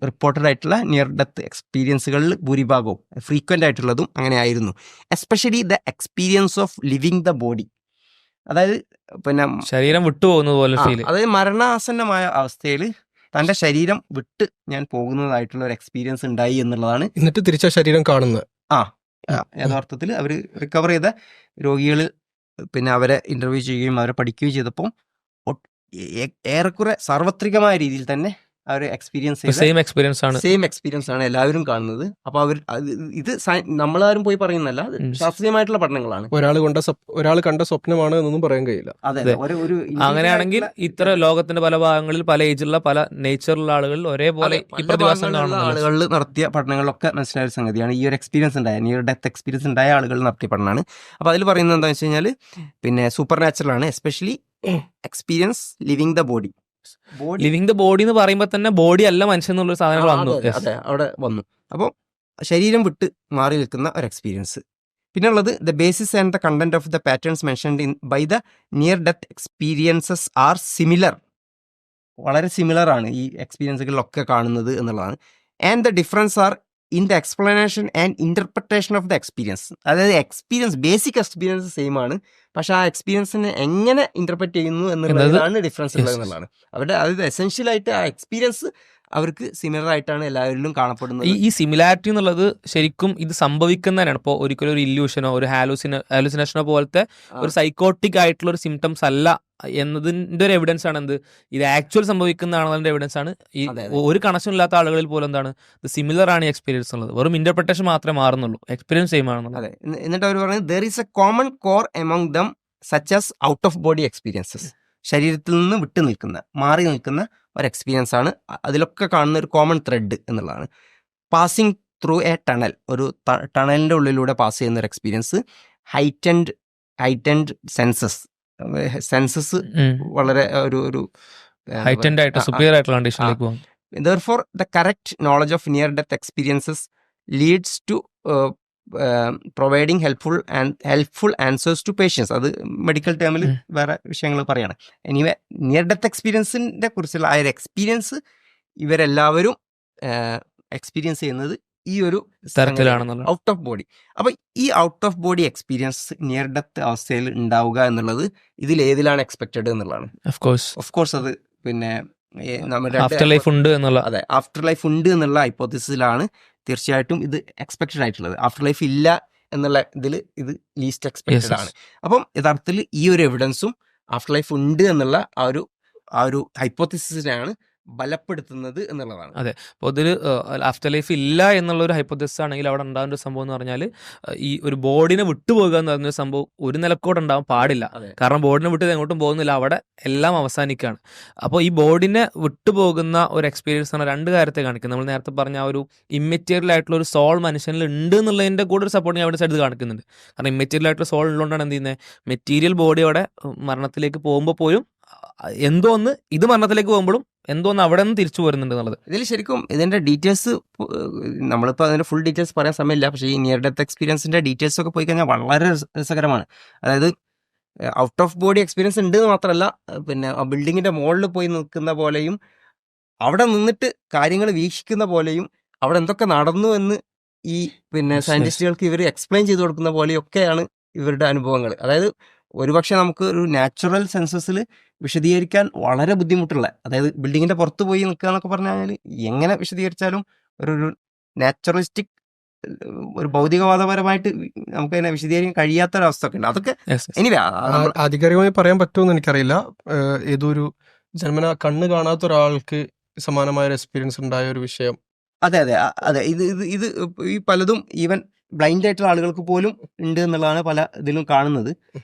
റിപ്പോർട്ടഡ് ആയിട്ടുള്ള നിയർ ഡെത്ത് എക്സ്പീരിയൻസുകളിൽ ഭൂരിഭാഗവും ഫ്രീക്വൻ്റ് ആയിട്ടുള്ളതും അങ്ങനെ ആയിരുന്നു. Especially the experience of living the body. അതായത് പിന്നെ ശരീരം വിട്ടുപോകുന്നത് പോലെ ഫീൽ. അതായത് മരണാസന്നമായ അവസ്ഥയിൽ തൻ്റെ ശരീരം വിട്ട് ഞാൻ പോകുന്നതായിട്ടുള്ള ഒരു എക്സ്പീരിയൻസ് ഉണ്ടായി എന്നുള്ളതാണ്. എന്നിട്ട് തിരിച്ച ശരീരം കാണുന്നത്. യഥാർത്ഥത്തിൽ അവർ റിക്കവർ ചെയ്ത രോഗികൾ പിന്നെ അവരെ ഇന്റർവ്യൂ ചെയ്യുകയും അവരെ പഠിക്കുകയും ചെയ്തപ്പോൾ ഏറെക്കുറെ സാർവത്രികമായ രീതിയിൽ തന്നെ അവർ എക്സ്പീരിയൻസ് സെയിം എക്സ്പീരിയൻസ് ആണ് എല്ലാവരും കാണുന്നത്. അപ്പൊ ഇത് നമ്മളാരും പോയി പറയുന്നല്ല, ശാസ്ത്രീയമായിട്ടുള്ള പഠനങ്ങളാണ്. ഒരാൾ കണ്ട സ്വപ്നമാണ് എന്നൊന്നും പറയാൻ കഴിയില്ല. അതെ, അങ്ങനെയാണെങ്കിൽ ഇത്ര ലോകത്തിന്റെ പല ഭാഗങ്ങളിൽ പല ഏജിലുള്ള പല നേച്ചറിലുള്ള ആളുകൾ ഒരേപോലെ ആളുകളിൽ നടത്തിയ പഠനങ്ങളിലൊക്കെ മനസ്സിലായ ഒരു സംഗതിയാണ് ഈ ഒരു എക്സ്പീരിയൻസ് ഉണ്ടായ നിയർ ഡെത്ത് എക്സ്പീരിയൻസ് ഉണ്ടായ ആളുകൾ നടത്തിയ പഠനമാണ്. അപ്പൊ അതിൽ പറയുന്നത് എന്താണെന്ന് വെച്ച് കഴിഞ്ഞാൽ പിന്നെ സൂപ്പർ നാച്ചുറൽ ആണ്, especially experience living the body. Living the body എന്ന് പറയുമ്പോൾ തന്നെ ബോഡി അല്ല മനുഷ്യൻ എന്നുള്ള സാധനങ്ങൾ വന്നു. അതെ, അവിടെ വന്നു. അപ്പോൾ ശരീരം വിട്ട് മാറി നിൽക്കുന്ന ഒരു എക്സ്പീരിയൻസ്. പിന്നെ ഉള്ളത് the basis and the content of the patterns mentioned by the near death experiences are similar. വളരെ സിമിലർ ആണ് ഈ എക്സ്പീരിയൻസുകളിലൊക്കെ കാണുന്നത് എന്നുള്ളതാണ്. And the difference are in the explanation and interpretation of the experience. അതായത് എക്സ്പീരിയൻസ്, ബേസിക് എക്സ്പീരിയൻസ് സെയിം ആണ്, പക്ഷെ ആ എക്സ്പീരിയൻസിനെ എങ്ങനെ ഇന്റർപ്രറ്റ് ചെയ്യുന്നു എന്നുള്ളതാണ് ഡിഫറൻസ് ഉള്ളത് എന്നുള്ളതാണ്. അവരുടെ അതായത് എസെൻഷ്യൽ ആയിട്ട് ആ എക്സ്പീരിയൻസ് അവർക്ക് സിമിലർ ആയിട്ടാണ് എല്ലാവരിലും കാണപ്പെടുന്നത്. ഈ സിമിലാരിറ്റി എന്നുള്ളത് ശരിക്കും ഇത് സംഭവിക്കുന്നതിനാണ്. ഇപ്പോൾ ഒരിക്കലും ഒരു ഇല്യൂഷനോ ഒരു ഹാലൂസിനേഷനോ പോലത്തെ ഒരു സൈക്കോട്ടിക് ആയിട്ടുള്ള ഒരു സിംറ്റംസ് അല്ല എന്നതിന്റെ ഒരു എവിഡൻസ് ആണ് എന്ത് ഇത് ആക്ച്വൽ സംഭവിക്കുന്നതാണെന്നതിന്റെ എവിഡൻസ് ആണ്. ഈ ഒരു കണക്ഷൻ ഇല്ലാത്ത ആളുകളിൽ പോലും എന്താണ് ഇത് സിമിലർ ആണ് എക്സ്പീരിയൻസ് ഉള്ളത്. വെറും ഇന്റർപ്രിട്ടേഷൻ മാത്രമേ മാറുന്നുള്ളൂ, എക്സ്പീരിയൻസ് സെയിം ആണെന്നുള്ളത്. അതെ, എന്നിട്ട് അവർ പറയുന്നത് there is A common core among them such as out of body experiences. ശരീരത്തിൽ നിന്ന് വിട്ടു നിൽക്കുന്ന, മാറി നിൽക്കുന്ന ഒരു എക്സ്പീരിയൻസ് ആണ്. അതിലൊക്കെ കാണുന്ന ഒരു കോമൺ ത്രെഡ് എന്നുള്ളതാണ്. പാസിങ് ത്രൂ എ ടണൽ, ഒരു ടണലിന്റെ ഉള്ളിലൂടെ പാസ് ചെയ്യുന്ന ഒരു എക്സ്പീരിയൻസ്. ഹൈറ്റൻഡ് സെൻസസ് വളരെ ഒരു ഹൈറ്റൻഡ് ആയിട്ട് സുപ്പീരിയർ ആയിട്ടുള്ള കണ്ടീഷനിലേക്ക് പോകും. Therefore, the correct knowledge of near-death experiences leads to providing helpful answers to patients. അത് മെഡിക്കൽ ടേമിൽ വേറെ വിഷയങ്ങൾ പറയാണ്. എനിവേ നിയർ ഡെത്ത് എക്സ്പീരിയൻസിന്റെ കുറിച്ചുള്ള ആ ഒരു എക്സ്പീരിയൻസ് ഇവരെല്ലാവരും എക്സ്പീരിയൻസ് ചെയ്യുന്നത് ഈ ഒരു തരത്തിലാണെന്നുള്ള ഔട്ട് ഓഫ് ബോഡി. അപ്പൊ ഈ out of body experience near death അവസ്ഥയിൽ ഉണ്ടാവുക എന്നുള്ളത് ഇതിൽ ഏതിലാണ് എക്സ്പെക്റ്റഡ് എന്നുള്ളതാണ്. ഓഫ് കോഴ്സ് അത് പിന്നെ ആഫ്റ്റർ ലൈഫ് ഉണ്ട് എന്നുള്ള, അതെ, ആഫ്റ്റർ ലൈഫ് ഉണ്ട് എന്നുള്ള ഹൈപ്പോത്തിസിലാണ് തീർച്ചയായിട്ടും ഇത് എക്സ്പെക്റ്റഡ് ആയിട്ടുള്ളത്. ആഫ്റ്റർ ലൈഫ് ഇല്ല എന്നുള്ള ഇതിൽ ഇത് ലീസ്റ്റ് എക്സ്പെക്റ്റഡ് ആണ്. അപ്പം യഥാർത്ഥത്തിൽ ഈ ഒരു എവിഡൻസും ആഫ്റ്റർ ലൈഫ് ഉണ്ട് എന്നുള്ള ആ ഒരു ഹൈപ്പോത്തിസിനാണ് ബലപ്പെടുത്തുന്നത് എന്നുള്ളതാണ്. അതെ, അപ്പോൾ ഇതിൽ ആഫ്റ്റർ ലൈഫ് ഇല്ല എന്നുള്ള ഒരു ഹൈപ്പോത്തിസിസ് ആണെങ്കിൽ അവിടെ ഉണ്ടാകുന്ന ഒരു സംഭവം എന്ന് പറഞ്ഞാൽ ഈ ഒരു ബോഡിനെ വിട്ടുപോകുക എന്ന് പറഞ്ഞൊരു സംഭവം ഒരു നിലക്കോടെ ഉണ്ടാവാൻ പാടില്ല. കാരണം ബോഡിനെ വിട്ട് എങ്ങോട്ടും പോകുന്നില്ല, അവിടെ എല്ലാം അവസാനിക്കുകയാണ്. അപ്പോൾ ഈ ബോഡിനെ വിട്ടുപോകുന്ന ഒരു എക്സ്പീരിയൻസ് ആണ് രണ്ട് കാര്യത്തെ കാണിക്കുന്നത്. നമ്മൾ നേരത്തെ പറഞ്ഞ ആ ഒരു ഇമ്മെറ്റീരിയൽ ആയിട്ടുള്ള ഒരു സോൾ മനുഷ്യനിൽ ഉണ്ട് എന്നുള്ളതിൻ്റെ കൂടെ ഒരു സപ്പോർട്ടിങ് അവിടെ സൈഡ് കാണിക്കുന്നുണ്ട്. കാരണം ഇമ്മെറ്റീരിയൽ ആയിട്ടുള്ള സോൾ ഉള്ളതുകൊണ്ടാണ് എന്ത് ചെയ്യുന്നത്, മെറ്റീരിയൽ ബോഡി അവിടെ മരണത്തിലേക്ക് പോകുമ്പോൾ പോലും എന്തോ ഒന്ന് ഇത് മരണത്തിലേക്ക് പോകുമ്പോഴും എന്തോന്ന് അവിടെ നിന്ന് തിരിച്ചു പോരുന്നുണ്ട് എന്നുള്ളത്. ഇതിൽ ശരിക്കും ഇതിന്റെ ഡീറ്റെയിൽസ് നമ്മളിപ്പോൾ അതിന്റെ ഫുൾ ഡീറ്റെയിൽസ് പറയാൻ സമയമില്ല. പക്ഷേ ഈ നിയർ ഡെത്ത് എക്സ്പീരിയൻസിന്റെ ഡീറ്റെയിൽസ് ഒക്കെ പോയി കഴിഞ്ഞാൽ വളരെ രസകരമാണ്. അതായത് ഔട്ട് ഓഫ് ബോഡി എക്സ്പീരിയൻസ് ഉണ്ട് എന്ന് മാത്രമല്ല, പിന്നെ ആ ബിൽഡിങ്ങിന്റെ മുകളിൽ പോയി നിൽക്കുന്ന പോലെയും അവിടെ നിന്നിട്ട് കാര്യങ്ങൾ വീക്ഷിക്കുന്ന പോലെയും അവിടെ എന്തൊക്കെ നടന്നു എന്ന് ഈ പിന്നെ സയന്റിസ്റ്റുകൾക്ക് ഇവർ എക്സ്പ്ലെയിൻ ചെയ്ത് കൊടുക്കുന്ന പോലെയൊക്കെയാണ് ഇവരുടെ അനുഭവങ്ങൾ. അതായത് ഒരുപക്ഷെ നമുക്ക് ഒരു നാച്ചുറൽ സെൻസസിൽ വിശദീകരിക്കാൻ വളരെ ബുദ്ധിമുട്ടുള്ള, അതായത് ബിൽഡിങ്ങിന്റെ പുറത്ത് പോയി നിൽക്കുക എന്നൊക്കെ പറഞ്ഞാൽ എങ്ങനെ വിശദീകരിച്ചാലും ഒരു നാച്ചുറലിസ്റ്റിക് ഒരു ഭൗതികവാദപരമായിട്ട് നമുക്ക് അതിനെ വിശദീകരിക്കാൻ കഴിയാത്തൊരവസ്ഥ ഒക്കെ ഉണ്ട്. അതൊക്കെ എനിവേ ആധികാരികമായി പറയാൻ പറ്റുമെന്ന് എനിക്കറിയില്ല. ഏതൊരു ജന്മന കണ്ണ് കാണാത്ത ഒരാൾക്ക് സമാനമായ ഒരു എക്സ്പീരിയൻസ് ഉണ്ടായ ഒരു വിഷയം. അതെ അതെ അതെ ഇത് ഈ പലതും ഈവൻ ബ്ലൈൻഡ് ആയിട്ടുള്ള ആളുകൾക്ക് പോലും ഉണ്ട് എന്നുള്ളതാണ് പല ഇതിലും കാണുന്നത്.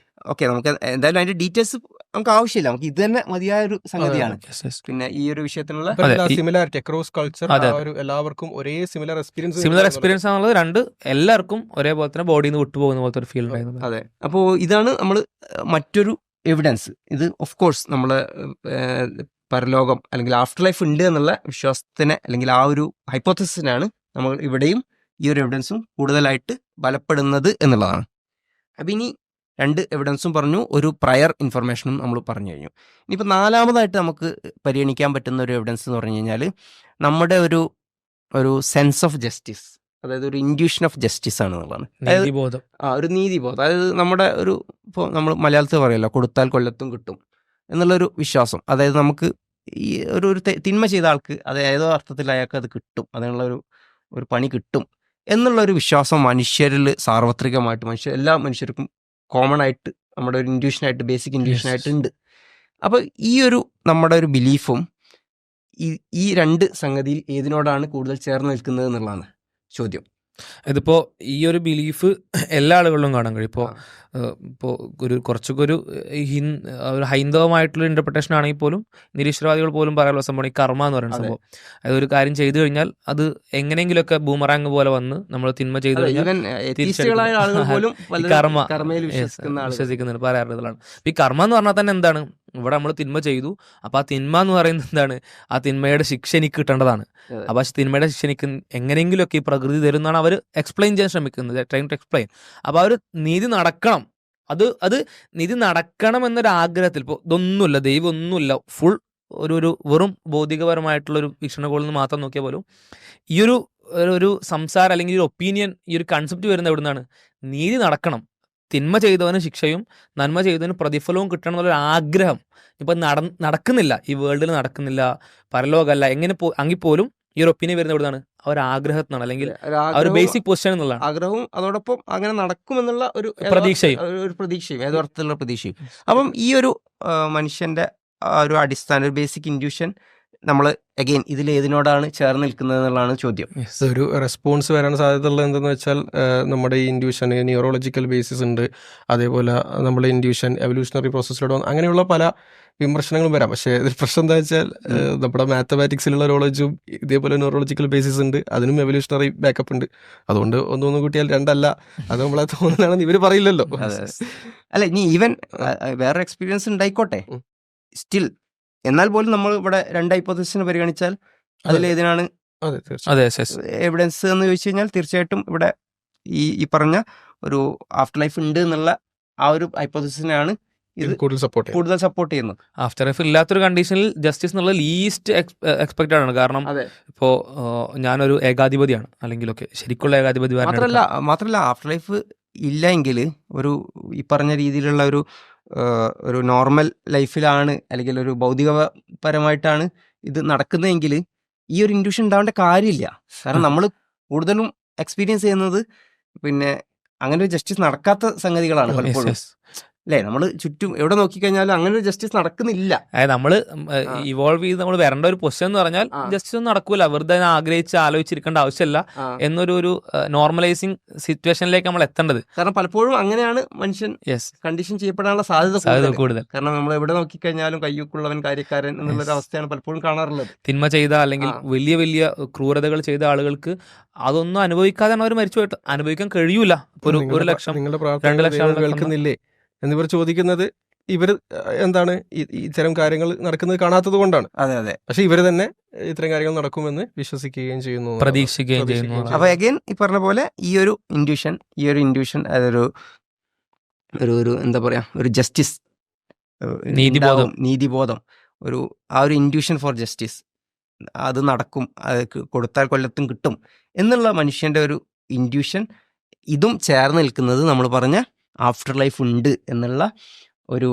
ഓക്കെ, നമുക്ക് എന്തായാലും അതിന്റെ ഡീറ്റെയിൽസ് നമുക്ക് ആവശ്യമില്ല, നമുക്ക് ഇത് തന്നെ മതിയായ ഒരു സംഗതിയാണ്. Yes, yes. പിന്നെ ഈ ഒരു വിഷയത്തിലുള്ള അതെ, ഈ- സിമിലാരിറ്റി അക്രോസ് കൾച്ചർ, അതെ, എല്ലാവർക്കും ഒരേ സിമിലർ എക്സ്പീരിയൻസ് സിമിലർ എക്സ്പീരിയൻസ് ആണുള്ളത്. രണ്ട് എല്ലാവർക്കും ഒരേപോലെ തന്നെ ബോഡിയിൽ നിന്ന് വിട്ടുപോകുന്ന പോലത്തെ ഒരു ഫീൽ ഉണ്ടായിരുന്നു. അതെ. അപ്പോൾ ഇതാണ് നമ്മൾ മറ്റൊരു എവിഡൻസ്. ഇത് ഓഫ് കോഴ്സ് നമ്മൾ പരലോകം അല്ലെങ്കിൽ ആഫ്റ്റർ ലൈഫ് ഉണ്ട് എന്നുള്ള വിശ്വാസത്തിനെ അല്ലെങ്കിൽ ആ ഒരു ഹൈപ്പോത്തസിസിനാണ് നമ്മൾ ഇവിടെയും ഈ ഒരു എവിഡൻസും കൂടുതലായിട്ട് ബലപ്പെടുന്നത് എന്നുള്ളതാണ്. അപ്പം ഇനി 2 എവിഡൻസും പറഞ്ഞു, ഒരു പ്രയർ ഇൻഫർമേഷനും നമ്മൾ പറഞ്ഞു കഴിഞ്ഞു. ഇനിയിപ്പോൾ 4മതായിട്ട് നമുക്ക് പരിഗണിക്കാൻ പറ്റുന്ന ഒരു എവിഡൻസ് എന്ന് പറഞ്ഞു കഴിഞ്ഞാൽ നമ്മുടെ ഒരു സെൻസ് ഓഫ് ജസ്റ്റിസ്, അതായത് ഒരു ഇൻഡ്യൂഷൻ ഓഫ് ജസ്റ്റിസ് ആണ് എന്നുള്ളതാണ്. അതായത് നീതിബോധം. ഒരു നീതിബോധം, അതായത് നമ്മുടെ ഇപ്പോൾ നമ്മൾ മലയാളത്തിൽ പറയല്ലോ, കൊടുത്താൽ കൊല്ലത്തും കിട്ടും എന്നുള്ളൊരു വിശ്വാസം. അതായത് നമുക്ക് ഈ ഒരു തിന്മ ചെയ്ത ആൾക്ക് അത് ഏതോ അർത്ഥത്തിൽ അയാൾക്ക് അത് കിട്ടും, അതിനുള്ള ഒരു പണി കിട്ടും എന്നുള്ളൊരു വിശ്വാസം മനുഷ്യരിൽ സാർവത്രികമായിട്ട് എല്ലാ മനുഷ്യർക്കും കോമൺ ആയിട്ട് നമ്മുടെ ഒരു ഇൻഡ്യൂഷനായിട്ട്, ബേസിക് ഇൻഡ്യൂഷനായിട്ട് ഉണ്ട്. അപ്പോൾ ഈ ഒരു നമ്മുടെ ഒരു ബിലീഫും ഈ 2 സംഗതിയിൽ ഏതിനോടാണ് കൂടുതൽ ചേർന്ന് നിൽക്കുന്നത് എന്നുള്ളതാണ് ചോദ്യം. ഇതിപ്പോ ഈ ഒരു ബിലീഫ് എല്ലാ ആളുകളിലും കാണാൻ കഴിയും. ഇപ്പോൾ കുറച്ചൊക്കെ ഒരു ഹൈന്ദവമായിട്ടുള്ള ഇന്റർപ്രിട്ടേഷൻ ആണെങ്കിൽ പോലും നിരീശ്വരവാദികൾ പോലും പറയാനുള്ള സംഭവം ഈ കർമ്മ എന്ന് പറയുന്ന സംഭവം. അതായത് ഒരു കാര്യം ചെയ്തു കഴിഞ്ഞാൽ അത് എങ്ങനെയെങ്കിലുമൊക്കെ ബൂമറാങ് പോലെ വന്ന് നമ്മൾ തിന്മ ചെയ്തു കഴിഞ്ഞാൽ കർമ്മയിൽ വിശ്വസിക്കുന്നുണ്ട് പറയാറുള്ളതാണ്. ഈ കർമ്മ എന്ന് പറഞ്ഞാൽ തന്നെ എന്താണ്, ഇവിടെ നമ്മൾ തിന്മ ചെയ്തു, അപ്പൊ ആ തിന്മ എന്ന് പറയുന്നത് എന്താണ്, ആ തിന്മയുടെ ശിക്ഷ എനിക്ക് കിട്ടേണ്ടതാണ്. അപ്പൊ ആ തിന്മയുടെ ശിക്ഷ എനിക്ക് എങ്ങനെയെങ്കിലുമൊക്കെ ഈ പ്രകൃതി തരുന്നതാണ് അവർ എക്സ്പ്ലെയിൻ ചെയ്യാൻ ശ്രമിക്കുന്നത്, ട്രൈങ് ടു എക്സ്പ്ലെയിൻ. അപ്പൊ അവർ നീതി നടക്കണം, അത് നീതി നടക്കണം എന്നൊരു ആഗ്രഹത്തിൽ. ഇപ്പോൾ ഇതൊന്നുമില്ല, ദൈവം ഒന്നുമില്ല, ഫുൾ ഒരു വെറും ഭൗതികപരമായിട്ടുള്ള ഒരു വീക്ഷണകോണിൽ നിന്ന് മാത്രം നോക്കിയാൽ പോലും ഈ ഒരു സംസാരം അല്ലെങ്കിൽ ഒരു ഒപ്പീനിയൻ, ഈ ഒരു കൺസെപ്റ്റ് വരുന്നത് എവിടുന്നാണ്, നീതി നടക്കണം, തിന്മ ചെയ്തവന് ശിക്ഷയും നന്മ ചെയ്തവന് പ്രതിഫലവും കിട്ടണം എന്നുള്ളൊരു ആഗ്രഹം. ഇപ്പം നടക്കുന്നില്ല, ഈ വേൾഡിൽ നടക്കുന്നില്ല, പരലോകമല്ല, എങ്ങനെ ആങ്കിൽ പോലും ഈ ഒരു ഒപ്പീനിയൻ വരുന്നത് എവിടുന്നാണ്, ആ ഒരു ആഗ്രഹത്തിനാണ്, അല്ലെങ്കിൽ ആ ഒരു ബേസിക് പൊസിഷൻ എന്നുള്ളതാണ്. ആഗ്രഹവും അതോടൊപ്പം അങ്ങനെ നടക്കുമെന്നുള്ള ഒരു പ്രതീക്ഷയും ഏതോ അർത്ഥത്തിലുള്ള പ്രതീക്ഷയും. അപ്പം ഈ ഒരു മനുഷ്യന്റെ ഒരു അടിസ്ഥാന ഒരു ബേസിക് ഇൻഡ്യൂഷൻ നമ്മൾ അഗെയിൻ ഇതിൽ ഏതിനോടാണ് ചേർന്ന് നിൽക്കുന്നത് എന്നുള്ളതാണ് ചോദ്യം. ഒരു റെസ്പോൺസ് വരാൻ സാധ്യതയുള്ളത് എന്തെന്ന് വെച്ചാൽ നമ്മുടെ ഈ ഇൻഡ്യൂഷന് ന്യൂറോളജിക്കൽ ബേസിസ് ഉണ്ട്, അതേപോലെ നമ്മുടെ ഇൻഡ്യൂഷൻ എവല്യൂഷണറി പ്രോസസ്സിലൂടെ അങ്ങനെയുള്ള പല വിമർശനങ്ങളും വരാം. പക്ഷേ ഇതിൽ പ്രശ്നം എന്താ വെച്ചാൽ നമ്മുടെ മാത്തമാറ്റിക്സിലുള്ള നോളജും ഇതേപോലെ ന്യൂറോളജിക്കൽ ബേസിസ് ഉണ്ട്, അതിനും എവല്യൂഷണറി ബാക്കപ്പ് ഉണ്ട്. അതുകൊണ്ട് ഒന്നൊന്നും കൂട്ടിയാൽ 2 അല്ല, അത് നമ്മളെ തോന്നുന്നതാണെന്ന് ഇവർ പറയില്ലല്ലോ. അല്ല, ഇനി ഈവൻ വേറെ എക്സ്പീരിയൻസ് ഉണ്ടായിക്കോട്ടെ, സ്റ്റിൽ എന്നാൽ പോലും നമ്മൾ ഇവിടെ 2 ഹൈപ്പോത്തസിസിനെ പരിഗണിച്ചാൽ അതിലേതിനാണ് എവിഡൻസ് എന്ന് ചോദിച്ചു കഴിഞ്ഞാൽ തീർച്ചയായിട്ടും ഇവിടെ ഈ പറഞ്ഞ ഒരു ആഫ്റ്റർ ലൈഫ് ഉണ്ട് എന്നുള്ള ആ ഒരു ഹൈപ്പോത്തസിസിനാണ് ഇത് കൂടുതൽ സപ്പോർട്ട് ചെയ്യുന്നത്. ആഫ്റ്റർ ലൈഫ് ഇല്ലാത്തൊരു കണ്ടീഷനിൽ ജസ്റ്റിസ് എന്നുള്ള ലീസ്റ്റ് എക്സ്പെക്റ്റഡ് ആണ്. കാരണം ഇപ്പോൾ ഞാനൊരു ഏകാധിപതിയാണ്, അല്ലെങ്കിലൊക്കെ ശരിക്കുള്ള ഏകാധിപതി മാത്രമല്ല ആഫ്റ്റർ ലൈഫ് ഇല്ല എങ്കിൽ ഈ പറഞ്ഞ രീതിയിലുള്ള ഒരു നോർമൽ ലൈഫിലാണ് അല്ലെങ്കിൽ ഒരു ഭൗതികപരമായിട്ടാണ് ഇത് നടക്കുന്നതെങ്കിൽ ഈ ഒരു ഇൻഡ്യൂഷൻ ഉണ്ടാവേണ്ട കാര്യമില്ല. കാരണം നമ്മൾ കൂടുതലും എക്സ്പീരിയൻസ് ചെയ്യുന്നത് പിന്നെ അങ്ങനെ ഒരു ജസ്റ്റിസ് നടക്കാത്ത സംഗതികളാണ് പലപ്പോഴും, അല്ലേ? നമ്മൾ ചുറ്റും എവിടെ നോക്കിക്കഴിഞ്ഞാലും അങ്ങനെ ഒരു ജസ്റ്റിസ് നടക്കുന്നില്ല. അതായത് നമ്മൾ ഇവോൾവ് ചെയ്ത് നമ്മൾ വരേണ്ട ഒരു പൊസിഷൻ എന്ന് പറഞ്ഞാൽ ജസ്റ്റിസ് ഒന്നും നടക്കൂല, വെറുതെ ആഗ്രഹിച്ച് ആലോചിച്ചിരിക്കേണ്ട ആവശ്യമില്ല എന്നൊരു നോർമലൈസിങ് സിറ്റുവേഷനിലേക്ക് നമ്മൾ എത്തേണ്ടത്. കാരണം പലപ്പോഴും അങ്ങനെയാണ് മനുഷ്യൻ കണ്ടീഷൻ ചെയ്യപ്പെടാനുള്ള സാധ്യത കൂടുതൽ. കാരണം നമ്മൾ എവിടെ നോക്കിക്കഴിഞ്ഞാലും കയ്യൂക്കുള്ളവൻ കാര്യക്കാരൻ എന്നുള്ളൊരു അവസ്ഥയാണ് പലപ്പോഴും കാണാറുള്ളത്. തിന്മ ചെയ്ത അല്ലെങ്കിൽ വലിയ വലിയ ക്രൂരതകൾ ചെയ്ത ആളുകൾക്ക് അതൊന്നും അനുഭവിക്കാതെ അവർ മരിച്ചു പോയിട്ട് അനുഭവിക്കാൻ കഴിയൂല. ഒരു ലക്ഷം 2 ലക്ഷം കേൾക്കുന്നില്ലേ എന്നിവർ ചോദിക്കുന്നത് ഇവർ എന്താണ് ഇത്തരം കാര്യങ്ങൾ നടക്കുന്നത് കാണാത്തത് കൊണ്ടാണ്. അതെ. പക്ഷെ ഇവർ തന്നെ ഇത്തരം കാര്യങ്ങൾ നടക്കുമെന്ന് വിശ്വസിക്കുകയും ചെയ്യുന്നു, പ്രതീക്ഷിക്കുകയും ചെയ്യുന്നു. അപ്പൊ അഗൈൻ ഈ പറഞ്ഞ പോലെ ഈ ഒരു ഇൻഡ്യൂഷൻ അതൊരു എന്താ പറയാ, ഒരു ജസ്റ്റിസ്, നീതിബോധം, ആ ഒരു ഇൻഡ്യൂഷൻ ഫോർ ജസ്റ്റിസ്, അത് നടക്കും, അത് കൊടുത്താൽ കൊല്ലത്തും കിട്ടും എന്നുള്ള മനുഷ്യന്റെ ഒരു ഇൻഡ്യൂഷൻ, ഇതും ചേർന്ന് നിൽക്കുന്നത് നമ്മൾ പറഞ്ഞ ആഫ്റ്റർ ലൈഫ് ഉണ്ട് എന്നുള്ള ഒരു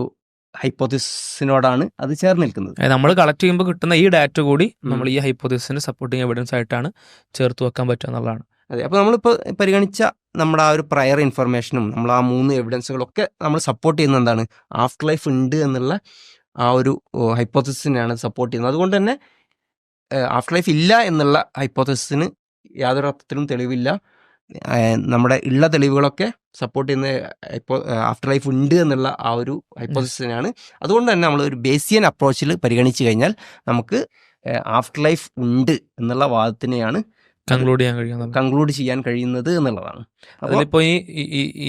ഹൈപ്പോത്തിസിനോടാണ് അത് ചേർന്ന് നിൽക്കുന്നത്. നമ്മൾ കളക്ട് ചെയ്യുമ്പോൾ കിട്ടുന്ന ഈ ഡാറ്റ കൂടി നമ്മൾ ഈ ഹൈപ്പോത്തിസിന് സപ്പോർട്ടിങ് എവിഡൻസ് ആയിട്ടാണ് ചേർത്ത് വെക്കാൻ പറ്റുക എന്നുള്ളതാണ്. അതെ. അപ്പോൾ നമ്മളിപ്പോൾ പരിഗണിച്ച നമ്മുടെ ആ ഒരു പ്രയർ ഇൻഫർമേഷനും നമ്മൾ ആ 3 എവിഡൻസുകളൊക്കെ നമ്മൾ സപ്പോർട്ട് ചെയ്യുന്നത് എന്താണ്, ആഫ്റ്റർ ലൈഫ് ഉണ്ട് എന്നുള്ള ആ ഒരു ഹൈപ്പോത്തിസിനെയാണ് സപ്പോർട്ട് ചെയ്യുന്നത്. അതുകൊണ്ട് തന്നെ ആഫ്റ്റർ ലൈഫ് ഇല്ല എന്നുള്ള ഹൈപ്പോത്തിസിന് യാതൊരു അർത്ഥത്തിലും തെളിവില്ല. നമ്മുടെ ഉള്ള തെളിവുകളൊക്കെ സപ്പോർട്ട് ചെയ്യുന്ന ഇപ്പോൾ ആഫ്റ്റർ ലൈഫ് ഉണ്ട് എന്നുള്ള ആ ഒരു ഹൈപ്പോസിസിനാണ്. അതുകൊണ്ട് തന്നെ നമ്മൾ ഒരു ബേസിയൻ അപ്രോച്ചിൽ പരിഗണിച്ചു കഴിഞ്ഞാൽ നമുക്ക് ആഫ്റ്റർ ലൈഫ് ഉണ്ട് എന്നുള്ള വാദത്തിനെയാണ് കൺക്ലൂഡ് ചെയ്യാൻ കഴിയുന്നത് എന്നുള്ളതാണ്. അതിലിപ്പോ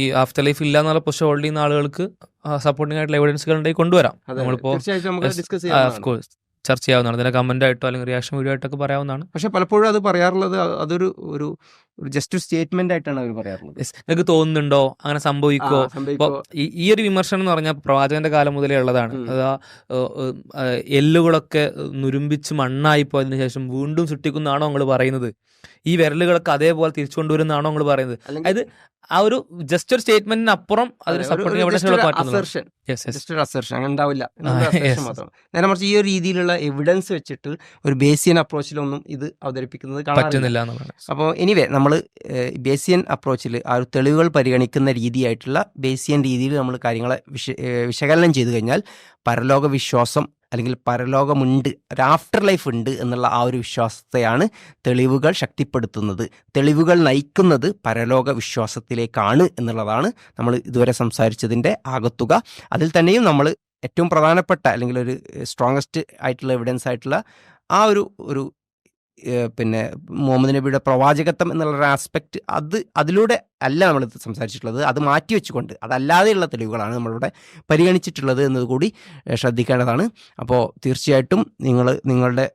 ഈ ആഫ്റ്റർ ലൈഫ് ഇല്ല എന്നുള്ള പൊസിഷൻ ഹോൾഡ് ചെയ്യുന്ന ആളുകൾക്ക് സപ്പോർട്ടിംഗ് ആയിട്ടുള്ള എവിഡൻസുകൾ ഉണ്ടെങ്കിൽ കൊണ്ടുവരാം. നമ്മളിപ്പോ ചർച്ച ചെയ്യാവുന്നതാണ്. അതിനെ കമന്റ് ആയിട്ടോ അല്ലെങ്കിൽ റിയാക്ഷൻ വീഡിയോ ആയിട്ടൊക്കെ പറയാവുന്നതാണ്. പക്ഷെ പലപ്പോഴും അത് പറയാറുള്ളത് അതൊരു ഒരു ജസ്റ്റ് സ്റ്റേറ്റ്മെന്റ് ആയിട്ടാണ് അവർ പറയാറുള്ളത്. നിങ്ങൾക്ക് തോന്നുന്നുണ്ടോ അങ്ങനെ സംഭവിക്കോ? ഈ ഒരു വിമർശനം എന്ന് പറഞ്ഞാൽ പ്രവാചകന്റെ കാലം മുതലേ ഉള്ളതാണ്. അതാ എല്ലുകളൊക്കെ നുരുമ്പിച്ച് മണ്ണായി പോയതിനു ശേഷം വീണ്ടും സൃഷ്ടിക്കുന്നതാണോ നിങ്ങൾ പറയുന്നത്? ഈ വിരലുകളൊക്കെ അതേപോലെ തിരിച്ചു കൊണ്ടുവരുന്നതാണോ നിങ്ങൾ പറയുന്നത്? അതായത് ആ ഒരു ജസ്റ്റ് ഒരു സ്റ്റേറ്റ്മെന്റിന് അപ്പുറം അതിന് സപ്പോർട്ടിംഗ് അങ്ങനെ ഉണ്ടാവില്ല. നേരെ മറിച്ച് ഈ ഒരു രീതിയിലുള്ള എവിഡൻസ് വെച്ചിട്ട് ഒരു ബേസിയൻ അപ്രോച്ചിലൊന്നും ഇത് അവതരിപ്പിക്കുന്നത് പറ്റുന്നില്ല എന്നുള്ളതാണ്. അപ്പോൾ എനിവേ നമ്മൾ ബേസിയൻ അപ്രോച്ചിൽ ആ ഒരു തെളിവുകൾ പരിഗണിക്കുന്ന രീതിയായിട്ടുള്ള ബേസിയൻ രീതിയിൽ നമ്മൾ കാര്യങ്ങളെ വിശകലനം ചെയ്തു കഴിഞ്ഞാൽ പരലോക വിശ്വാസം അല്ലെങ്കിൽ പരലോകമുണ്ട്, ഒരു ആഫ്റ്റർ ലൈഫ് ഉണ്ട് എന്നുള്ള ആ ഒരു വിശ്വാസത്തെയാണ് തെളിവുകൾ ശക്തിപ്പെടുത്തുന്നത്. തെളിവുകൾ നയിക്കുന്നത് പരലോക വിശ്വാസത്തിലേക്കാണ് എന്നുള്ളതാണ് നമ്മൾ ഇതുവരെ സംസാരിച്ചതിൻ്റെ ആകത്തുക. അതിൽ തന്നെയും നമ്മൾ ഏറ്റവും പ്രധാനപ്പെട്ട അല്ലെങ്കിൽ ഒരു സ്ട്രോങ്ങസ്റ്റ് ആയിട്ടുള്ള എവിഡൻസ് ആയിട്ടുള്ള ആ ഒരു പിന്നെ മുഹമ്മദ് നബിയുടെ പ്രവാചകത്വം എന്നുള്ളൊരു ആസ്പെക്റ്റ് അതിലൂടെ അല്ല നമ്മൾ സംസാരിച്ചിട്ടുള്ളത്. അത് മാറ്റി വെച്ചുകൊണ്ട് അതല്ലാതെയുള്ള തെളിവുകളാണ് നമ്മളിവിടെ പരിഗണിച്ചിട്ടുള്ളത് എന്നതുകൂടി ശ്രദ്ധിക്കേണ്ടതാണ്. അപ്പോൾ തീർച്ചയായിട്ടും നിങ്ങളുടെ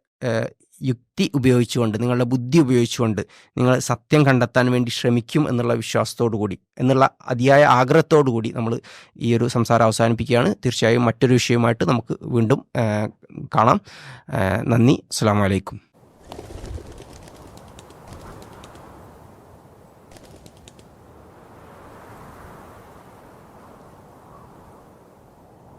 യുക്തി ഉപയോഗിച്ചുകൊണ്ട്, നിങ്ങളുടെ ബുദ്ധി ഉപയോഗിച്ചുകൊണ്ട് നിങ്ങൾ സത്യം കണ്ടെത്താൻ വേണ്ടി ശ്രമിക്കും എന്നുള്ള വിശ്വാസത്തോടു കൂടി, എന്നുള്ള അതിയായ ആഗ്രഹത്തോടു കൂടി നമ്മൾ ഈ ഒരു സംസാരം അവസാനിപ്പിക്കുകയാണ്. തീർച്ചയായും മറ്റൊരു വിഷയവുമായിട്ട് നമുക്ക് വീണ്ടും കാണാം. നന്ദി. അസ്സലാമു അലൈക്കും.